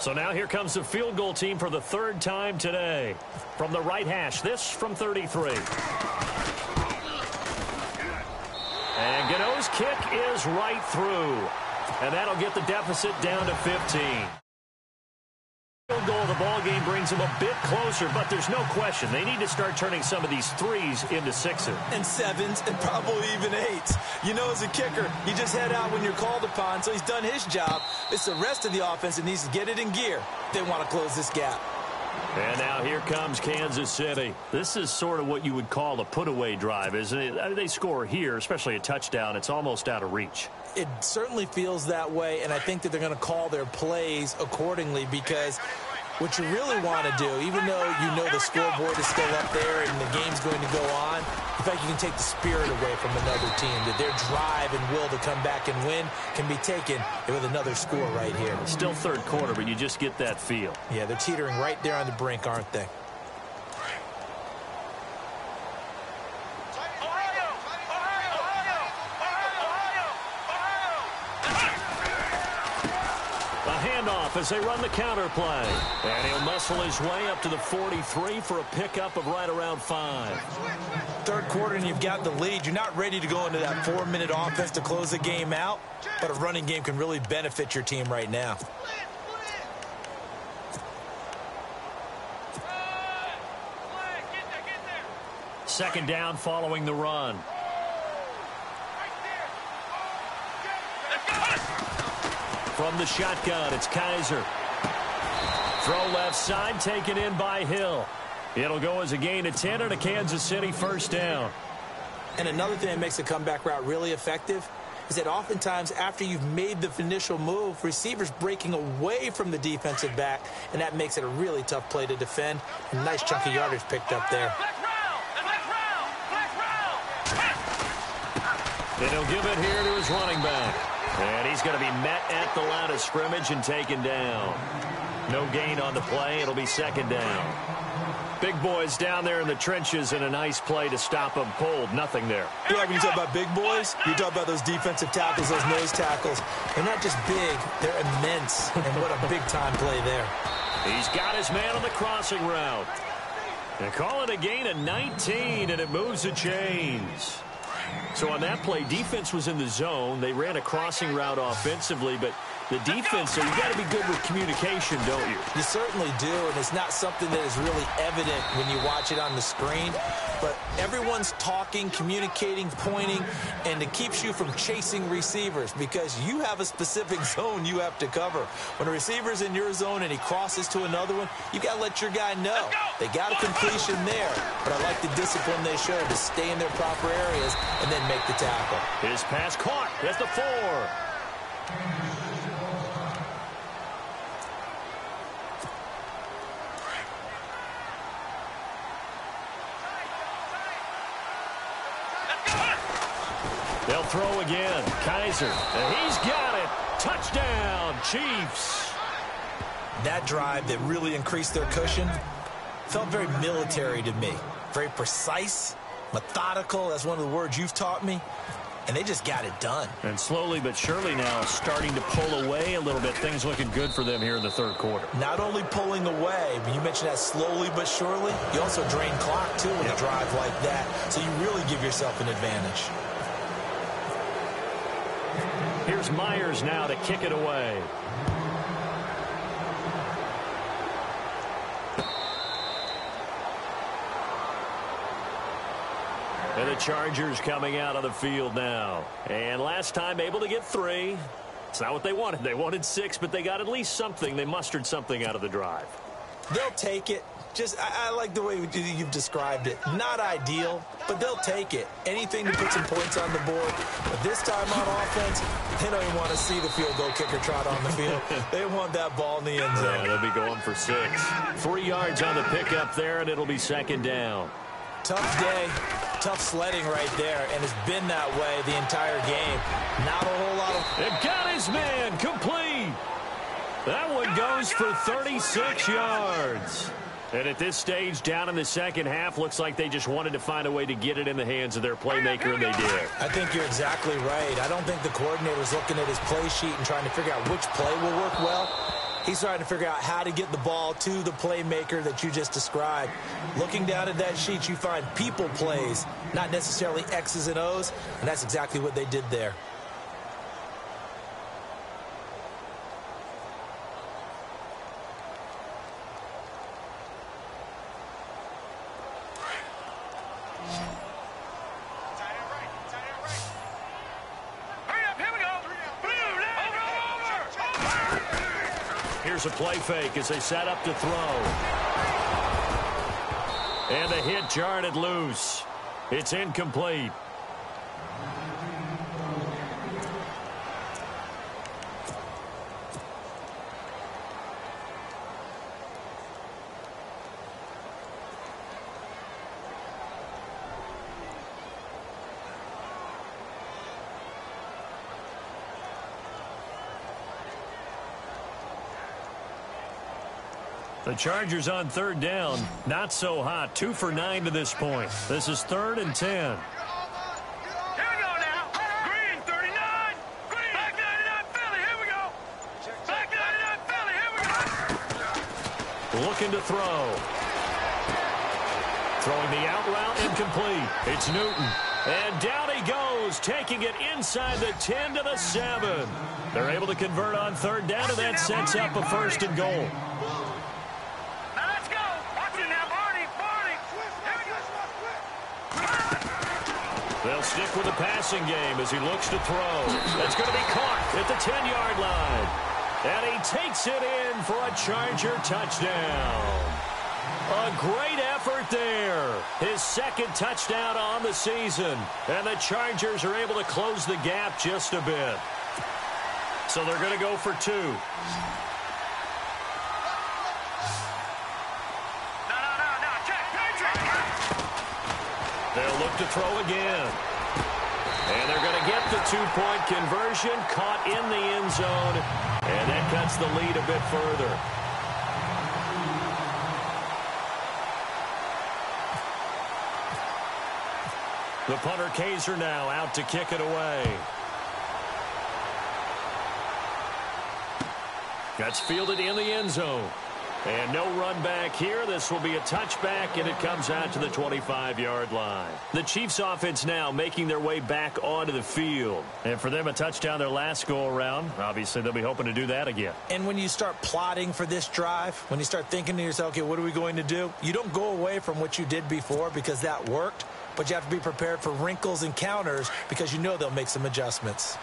So now here comes the field goal team for the third time today. From the right hash, this from 33. And Gano's kick is right through. And that'll get the deficit down to 15. Field goal of the ball game brings them a bit closer, but there's no question they need to start turning some of these threes into sixes. And sevens, and probably even eights. You know, as a kicker, you just head out when you're called upon, so he's done his job. It's the rest of the offense that needs to get it in gear if they want to close this gap. And now here comes Kansas City. This is sort of what you would call a put-away drive, isn't it? I mean, they score here, especially a touchdown. It's almost out of reach. It certainly feels that way, and I think that they're going to call their plays accordingly, because what you really want to do, even though you know the scoreboard is still up there and the game's going to go on, in fact, you can take the spirit away from another team, that their drive and will to come back and win can be taken with another score right here. Still third quarter, but you just get that feel. Yeah, they're teetering right there on the brink, aren't they? As they run the counter play. And he'll muscle his way up to the 43 for a pickup of right around 5. Third quarter and you've got the lead. You're not ready to go into that 4-minute offense to close the game out, but a running game can really benefit your team right now. Second down following the run. From the shotgun, it's Kaiser. Throw left side, taken in by Hill. It'll go as a gain of 10 and a Kansas City first down. And another thing that makes the comeback route really effective is that oftentimes after you've made the initial move, receivers breaking away from the defensive back, and that makes it a really tough play to defend. A nice chunk of yardage picked up there. And he'll give it here to his running back. And he's going to be met at the line of scrimmage and taken down. No gain on the play. It'll be second down. Big boys down there in the trenches, and a nice play to stop them cold. Nothing there. You know, when you talk about big boys, you talk about those defensive tackles, those nose tackles. They're not just big, they're immense. And what a big-time play there. He's got his man on the crossing route. And call it a gain of 19, and it moves the chains. So on that play, defense was in the zone. They ran a crossing route offensively, but the defense, so you got to be good with communication, don't you? You certainly do, and it's not something that is really evident when you watch it on the screen. But everyone's talking, communicating, pointing, and it keeps you from chasing receivers because you have a specific zone you have to cover. When a receiver's in your zone and he crosses to another one, you got to let your guy know. They got a completion there, but I like the discipline they showed to stay in their proper areas and then make the tackle. His pass caught at the 4. They'll throw again. Kaiser, and he's got it. Touchdown, Chiefs. That drive that really increased their cushion felt very military to me. Very precise, methodical. That's one of the words you've taught me. And they just got it done. And slowly but surely now starting to pull away a little bit. Things looking good for them here in the third quarter. Not only pulling away, but you mentioned that slowly but surely. You also drain clock, too, with a drive like that. So you really give yourself an advantage. Here's Myers now to kick it away. And the Chargers coming out on the field now. And last time able to get 3. It's not what they wanted. They wanted 6, but they got at least something. They mustered something out of the drive. They'll take it. I like the way you've described it. Not ideal, but they'll take it. Anything to put some points on the board. But this time on offense, they don't even want to see the field goal kicker trot on the field. They want that ball in the end zone. Yeah, they'll be going for 6. 3 yards on the pickup there, and it'll be second down. Tough day, tough sledding right there, and it's been that way the entire game. Not a whole lot of... It got his man complete. That one goes for 36 yards. And at this stage, down in the second half, looks like they just wanted to find a way to get it in the hands of their playmaker, and they did. I think you're exactly right. I don't think the coordinator's looking at his play sheet and trying to figure out which play will work well. He's trying to figure out how to get the ball to the playmaker that you just described. Looking down at that sheet, you find people plays, not necessarily X's and O's, and that's exactly what they did there. Here's a play fake as they set up to throw. And the hit jarred it loose. It's incomplete. The Chargers on third down. Not so hot. 2 for 9 to this point. This is 3rd and 10. Here we go now. Green, 39. Green. Back 99, Philly. Here we go. Back 99, Philly. Here we go. Looking to throw. Throwing the out route, incomplete. It's Newton. And down he goes, taking it inside the 10 to the 7. They're able to convert on third down, and that sets up a 1st and goal. They'll stick with the passing game as he looks to throw. That's going to be caught at the 10-yard line. And he takes it in for a Charger touchdown. A great effort there. His 2nd touchdown on the season. And the Chargers are able to close the gap just a bit. So they're going to go for 2. They'll look to throw again. And they're going to get the 2-point conversion, caught in the end zone, and that cuts the lead a bit further. The punter Kaiser now out to kick it away. That's fielded in the end zone. And no run back here. This will be a touchback, and it comes out to the 25-yard line. The Chiefs offense now making their way back onto the field. And for them, a touchdown their last go-around. Obviously, they'll be hoping to do that again. And when you start plotting for this drive, when you start thinking to yourself, okay, what are we going to do? You don't go away from what you did before because that worked, but you have to be prepared for wrinkles and counters because you know they'll make some adjustments.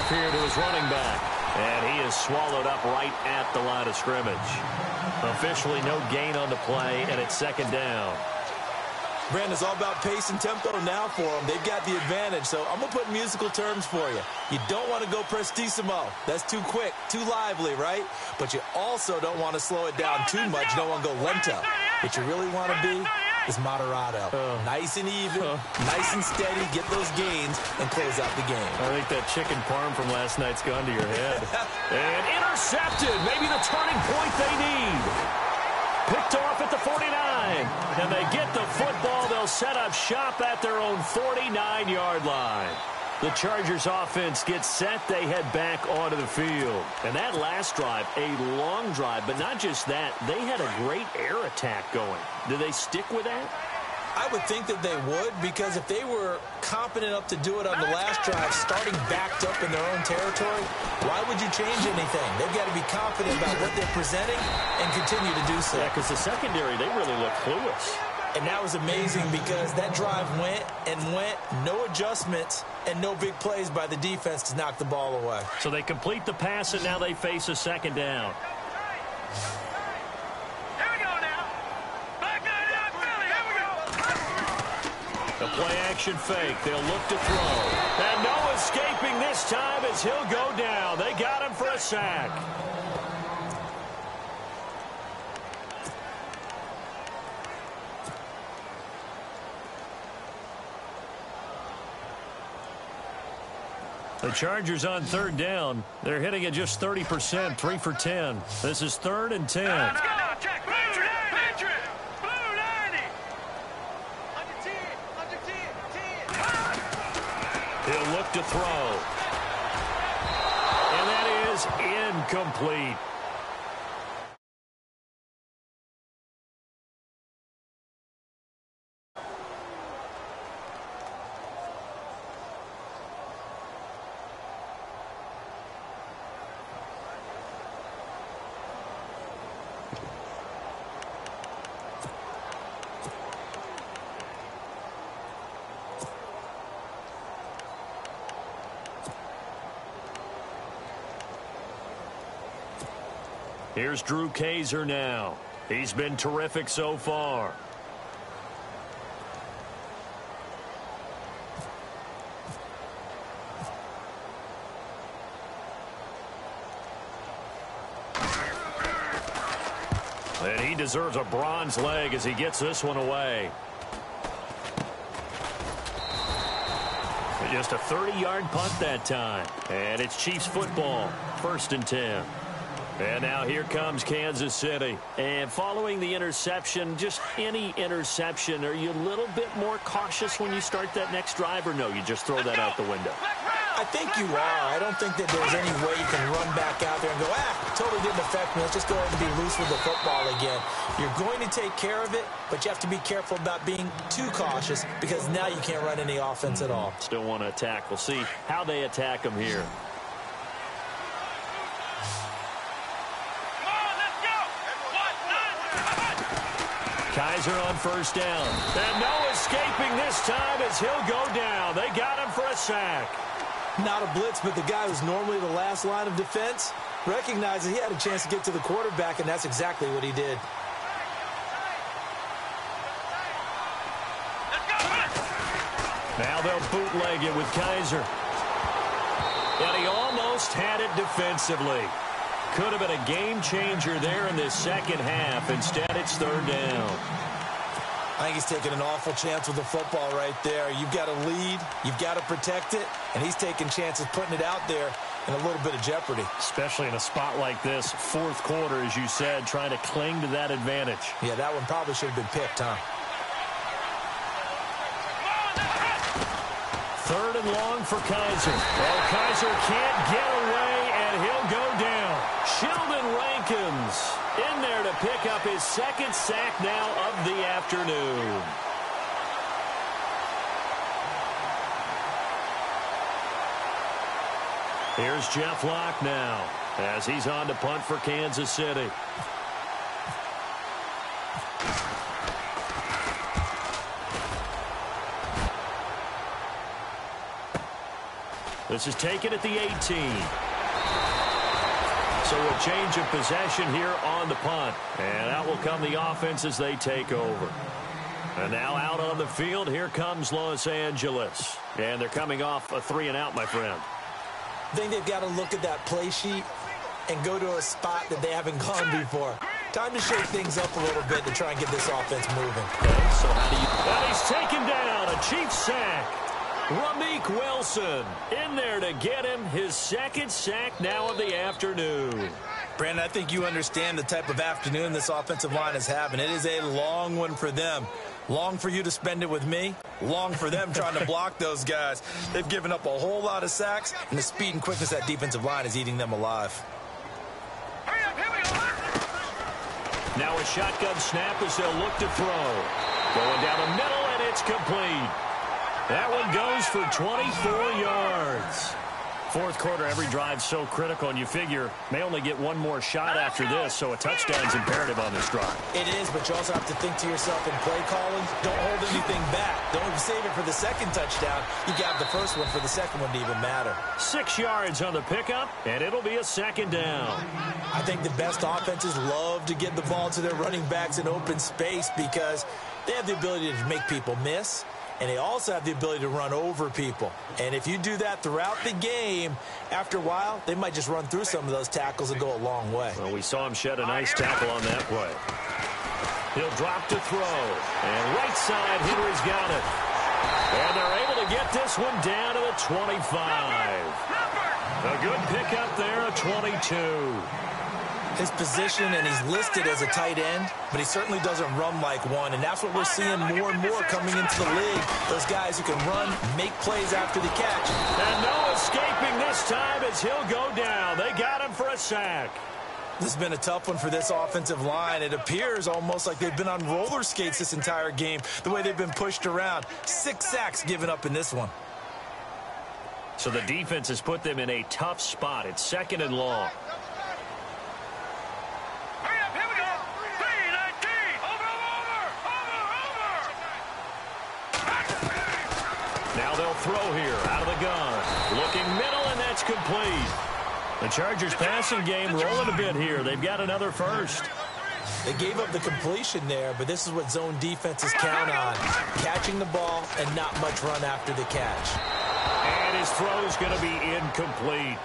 Here to his running back, and he is swallowed up right at the line of scrimmage. Officially no gain on the play, and it's 2nd down. Brandon, it's all about pace and tempo now for them. They've got the advantage, so I'm going to put musical terms for you. You don't want to go prestissimo. That's too quick, too lively, right? But you also don't want to slow it down too much. You don't want to go lento. What you really want to be is moderato. Nice and even, nice and steady, get those gains, and close out the game. I think that chicken parm from last night's gone to your head. And intercepted, maybe the turning point they need. Picked off at the 49, and they get the football. They'll set up shop at their own 49-yard line. The Chargers offense gets set. They head back onto the field. And that last drive, a long drive, but not just that. They had a great air attack going. Do they stick with that? I would think that they would, because if they were competent enough to do it on the last drive, starting backed up in their own territory, why would you change anything? They've got to be confident about what they're presenting and continue to do so. Yeah, because the secondary, they really look clueless. And that was amazing because that drive went and went, no adjustments, and no big plays by the defense to knock the ball away. So they complete the pass, and now they face a 2nd down. The play-action fake. They'll look to throw. And no escaping this time as he'll go down. They got him for a sack. The Chargers on third down. They're hitting at just 30%, 3 for 10. This is 3rd and 10. Let's go now, Jack. Patriot. He'll look to throw. And that is incomplete. Here's Drew Kaiser now. He's been terrific so far. And he deserves a bronze leg as he gets this one away. Just a 30-yard punt that time. And it's Chiefs football, 1st and 10. And now here comes Kansas City. And following the interception, just any interception, are you a little bit more cautious when you start that next drive, or no, you just throw that out the window? I think you are. I don't think that there's any way you can run back out there and go, totally didn't affect me. Let's just go ahead and be loose with the football again. You're going to take care of it, but you have to be careful about being too cautious because now you can't run any offense at all. Still want to attack. We'll see how they attack them here. Kaiser on 1st down. And no escaping this time as he'll go down. They got him for a sack. Not a blitz, but the guy who's normally the last line of defense recognized that he had a chance to get to the quarterback, and that's exactly what he did. Now they'll bootleg it with Kaiser. And he almost had it defensively. Could have been a game changer there in this second half. Instead, it's 3rd down. I think he's taking an awful chance with the football right there. You've got to lead. You've got to protect it. And he's taking chances putting it out there in a little bit of jeopardy. Especially in a spot like this, 4th quarter, as you said, trying to cling to that advantage. Yeah, that one probably should have been picked, huh? 3rd and long for Kaiser. Well, Kaiser can't get away, and he'll go down. Sheldon Rankins in there to pick up his 2nd sack now of the afternoon. Here's Jeff Locke now as he's on to punt for Kansas City. This is taken at the 18. So a change of possession here on the punt. And out will come the offense as they take over. And now out on the field, here comes Los Angeles. And they're coming off a 3-and-out, my friend. I think they've got to look at that play sheet and go to a spot that they haven't gone before. Time to shake things up a little bit to try and get this offense moving. Okay, so how do you... And he's taken down, a Chiefs sack. Ramik Wilson in there to get him his 2nd sack now of the afternoon. Brandon, I think you understand the type of afternoon this offensive line is having. It is a long one for them. Long for you to spend it with me. Long for them trying to block those guys. They've given up a whole lot of sacks, and the speed and quickness of that defensive line is eating them alive. Now a shotgun snap as they'll look to throw. Going down the middle, and it's complete. That one goes for 24 yards. 4th quarter, every drive so critical, and you figure may only get one more shot after this, so a touchdown's imperative on this drive. It is, but you also have to think to yourself in play calling, don't hold anything back. Don't save it for the 2nd touchdown. You got the 1st one for the 2nd one to even matter. 6 yards on the pickup, and it'll be a 2nd down. I think the best offenses love to get the ball to their running backs in open space because they have the ability to make people miss. And they also have the ability to run over people. And if you do that throughout the game, after a while, they might just run through some of those tackles and go a long way. Well, we saw him shed a nice tackle on that play. He'll drop to throw. And right side, Henry's got it. And they're able to get this one down to the 25. A good pickup there, a 22. His position, and he's listed as a tight end, but he certainly doesn't run like one, and that's what we're seeing more and more coming into the league. Those guys who can run, make plays after the catch. And no escaping this time as he'll go down. They got him for a sack. This has been a tough one for this offensive line. It appears almost like they've been on roller skates this entire game, the way they've been pushed around. 6 sacks given up in this one. So the defense has put them in a tough spot. It's 2nd and long. Now they'll throw here out of the gun. Looking middle, and that's complete. The Chargers passing game rolling a bit here. They've got another first. They gave up the completion there, but this is what zone defenses count on. Catching the ball and not much run after the catch. And his throw's going to be incomplete.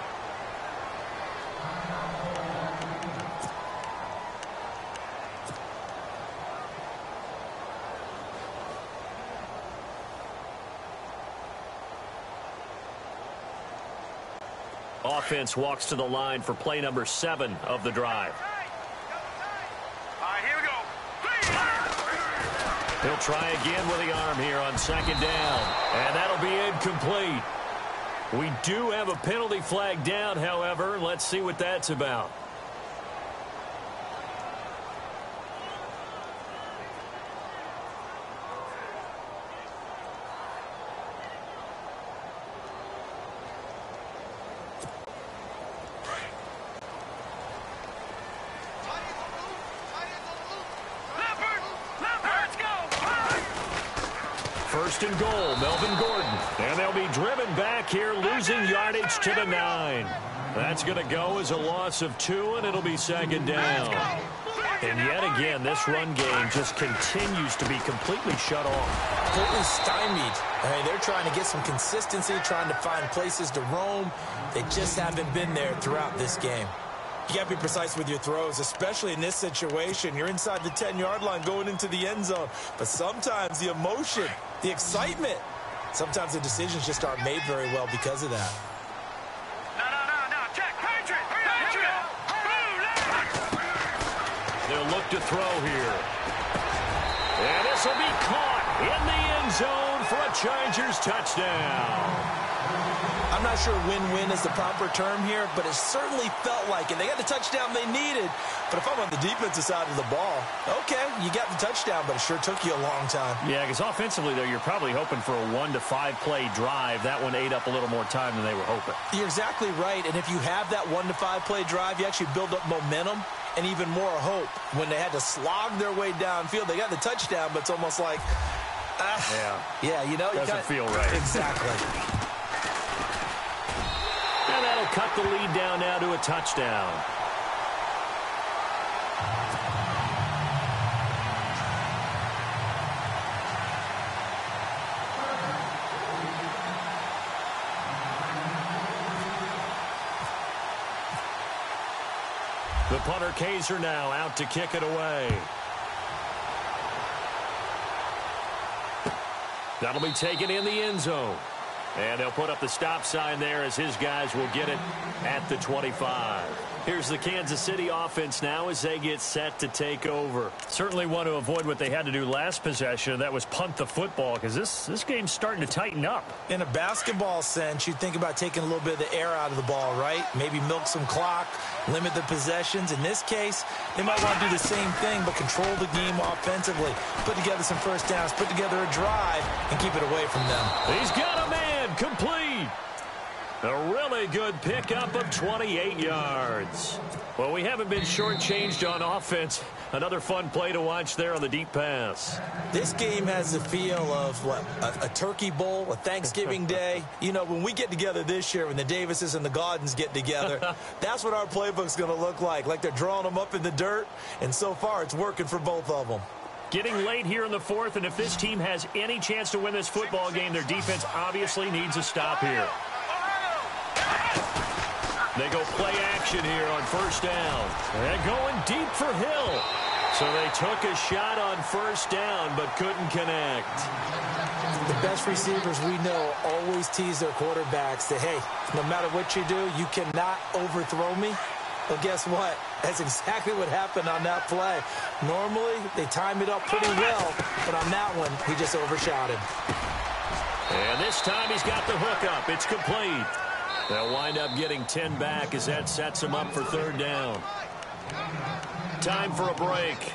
Offense walks to the line for play number 7 of the drive. All right, here we go. He'll try again with the arm here on 2nd down. And that'll be incomplete. We do have a penalty flag down, however. Let's see what that's about. First and goal, Melvin Gordon. And they'll be driven back here, losing yardage to the 9. That's going to go as a loss of 2, and it'll be 2nd down. And yet again, this run game just continues to be completely shut off. Completely stymied. I mean, they're trying to get some consistency, trying to find places to roam. They just haven't been there throughout this game. You got to be precise with your throws, especially in this situation. You're inside the 10-yard line going into the end zone. But sometimes the emotion, the excitement, sometimes the decisions just aren't made very well because of that. No. Check. Patriot. They'll look to throw here. And this will be caught in the end zone for a Chargers touchdown. I'm not sure win-win is the proper term here, but it certainly felt like it. They got the touchdown they needed, but if I'm on the defensive side of the ball, okay, you got the touchdown, but it sure took you a long time. Yeah, because offensively, though, you're probably hoping for a 1 to 5 play drive. That one ate up a little more time than they were hoping. You're exactly right, and if you have that 1 to 5 play drive, you actually build up momentum and even more hope. When they had to slog their way downfield, they got the touchdown, but it's almost like, yeah, you know. Doesn't feel right. Exactly. And that'll cut the lead down now to a touchdown. The punter Kaiser now out to kick it away. That'll be taken in the end zone. And they'll put up the stop sign there as his guys will get it at the 25. Here's the Kansas City offense now as they get set to take over. Certainly want to avoid what they had to do last possession. That was punt the football, because this game's starting to tighten up. In a basketball sense, you think about taking a little bit of the air out of the ball, right? Maybe milk some clock, limit the possessions. In this case, they might want to do the same thing, but control the game offensively. Put together some first downs, put together a drive, and keep it away from them. He's got a man. Complete. A really good pickup of 28 yards. Well, we haven't been shortchanged on offense. Another fun play to watch there on the deep pass. This game has the feel of what, a turkey bowl, a Thanksgiving day. You know, when we get together this year, when the Davises and the Gaudens get together, that's what our playbook's going to look like they're drawing them up in the dirt, and so far it's working for both of them. Getting late here in the fourth, and if this team has any chance to win this football game, their defense obviously needs a stop here. They go play action here on first down. They're going deep for Hill. So they took a shot on first down, but couldn't connect. The best receivers we know always tease their quarterbacks that, hey, no matter what you do, you cannot overthrow me. Well, guess what? That's exactly what happened on that play. Normally, they time it up pretty well, but on that one, he just overshot him. And this time he's got the hook up. It's complete. They'll wind up getting 10 back as that sets them up for third down. Time for a break.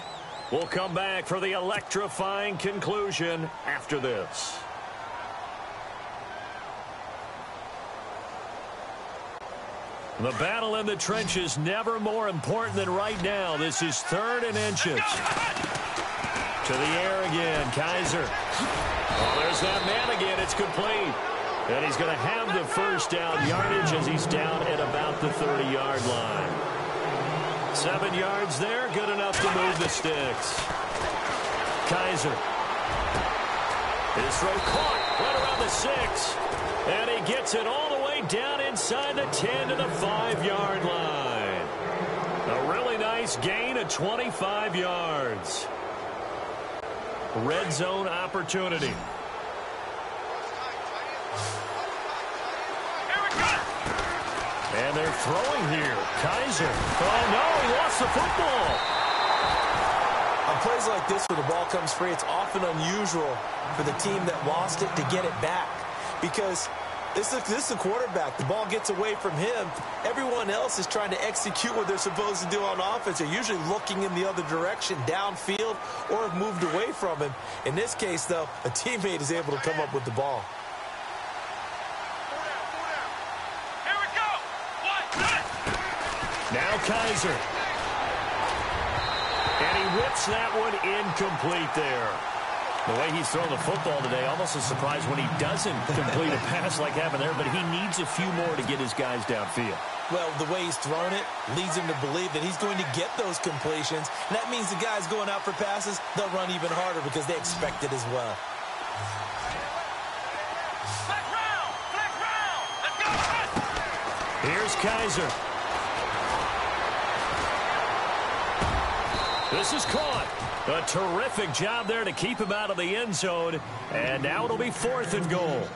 We'll come back for the electrifying conclusion after this. The battle in the trenches never more important than right now. This is 3rd and inches. To the air again, Kaiser. Oh, there's that man again. It's complete. And he's going to have the first down yardage as he's down at about the 30-yard line. 7 yards there, good enough to move the sticks. Kaiser. His throw caught right around the 6. And he gets it all the way down inside the 10 to the 5-yard line. A really nice gain of 25 yards. Red zone opportunity. And they're throwing here. Kaiser. Oh, no, he lost the football. On plays like this where the ball comes free, it's often unusual for the team that lost it to get it back. Because this is a quarterback. The ball gets away from him. Everyone else is trying to execute what they're supposed to do on offense. They're usually looking in the other direction, downfield, or have moved away from him. In this case, though, a teammate is able to come up with the ball. Here we go. Now Kaiser. And he whips that one incomplete there. The way he's thrown the football today, almost a surprise when he doesn't complete a pass like happened there, but he needs a few more to get his guys downfield. Well, the way he's thrown it leads him to believe that he's going to get those completions. And that means the guys going out for passes, they'll run even harder because they expect it as well. Flex round. Let's go. Here's Kaiser. This is caught. A terrific job there to keep him out of the end zone. And now it'll be 4th and goal.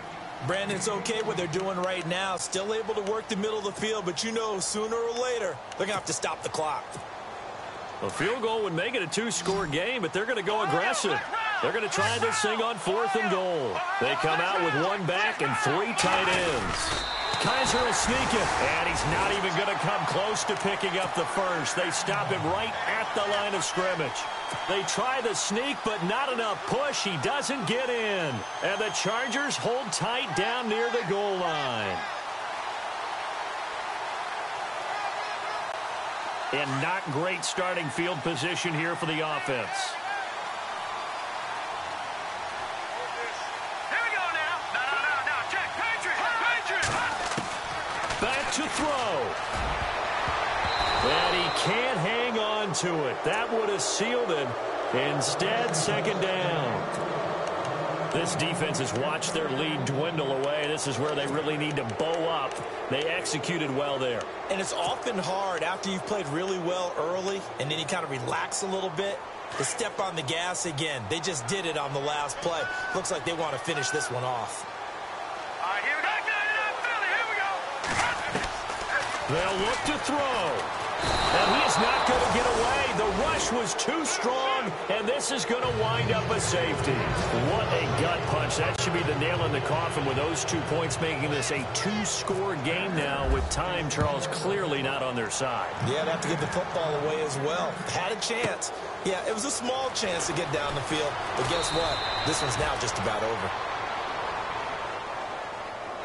Brandon, it's okay what they're doing right now. Still able to work the middle of the field, but you know sooner or later they're going to have to stop the clock. A field goal would make it a 2-score game, but they're going to go aggressive. They're going to try this thing on 4th and goal. They come out with 1 back and 3 tight ends. Kaiser will sneak it, and he's not even going to come close to picking up the first. They stop him right at the line of scrimmage. They try the sneak, but not enough push. He doesn't get in. And the Chargers hold tight down near the goal line. And not great starting field position here for the offense. Here we go now. No. Check. Patriots. Back to throw. And he can't hang on to it. That would have sealed it. Instead, 2nd down. This defense has watched their lead dwindle away. This is where they really need to bow up. They executed well there. And it's often hard after you've played really well early and then you kind of relax a little bit to step on the gas again. They just did it on the last play. Looks like they want to finish this one off. All right, here we go. They'll look to throw. And he is not going to get away. The rush was too strong, and this is going to wind up a safety. What a gut punch. That should be the nail in the coffin with those 2 points, making this a 2-score game now with time, Charles, clearly not on their side. Yeah, they have to give the football away as well. Had a chance. Yeah, it was a small chance to get down the field, but guess what? This one's now just about over.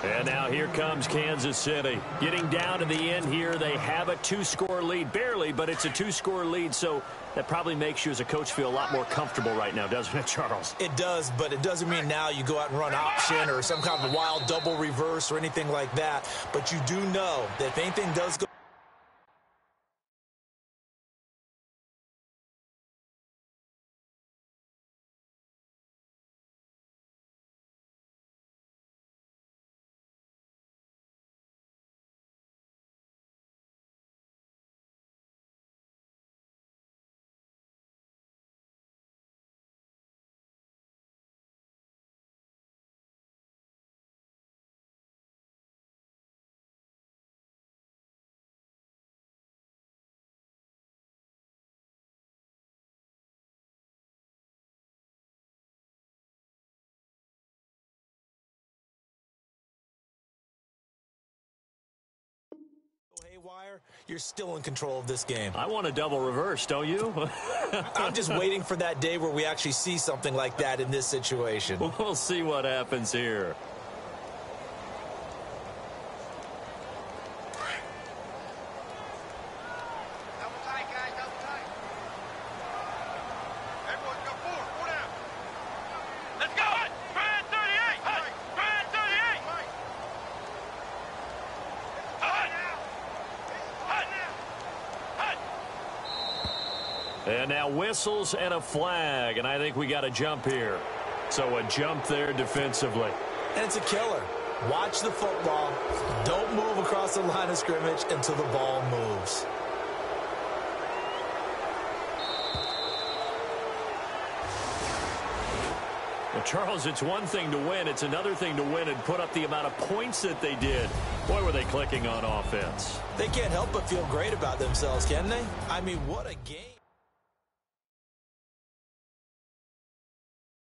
And now here comes Kansas City. Getting down to the end here, they have a 2-score lead. Barely, but it's a 2-score lead, so that probably makes you as a coach feel a lot more comfortable right now, doesn't it, Charles? It does, but it doesn't mean now you go out and run option or some kind of a wild double reverse or anything like that. But you do know that if anything does go wire, you're still in control of this game. I want a double reverse, don't you? I'm just waiting for that day where we actually see something like that in this situation. We'll see what happens here. And now whistles and a flag, and I think we got a jump here. So a jump there defensively. And it's a killer. Watch the football. Don't move across the line of scrimmage until the ball moves. Well, Charles, it's one thing to win. It's another thing to win and put up the amount of points that they did. Boy, were they clicking on offense. They can't help but feel great about themselves, can they? I mean, what a game.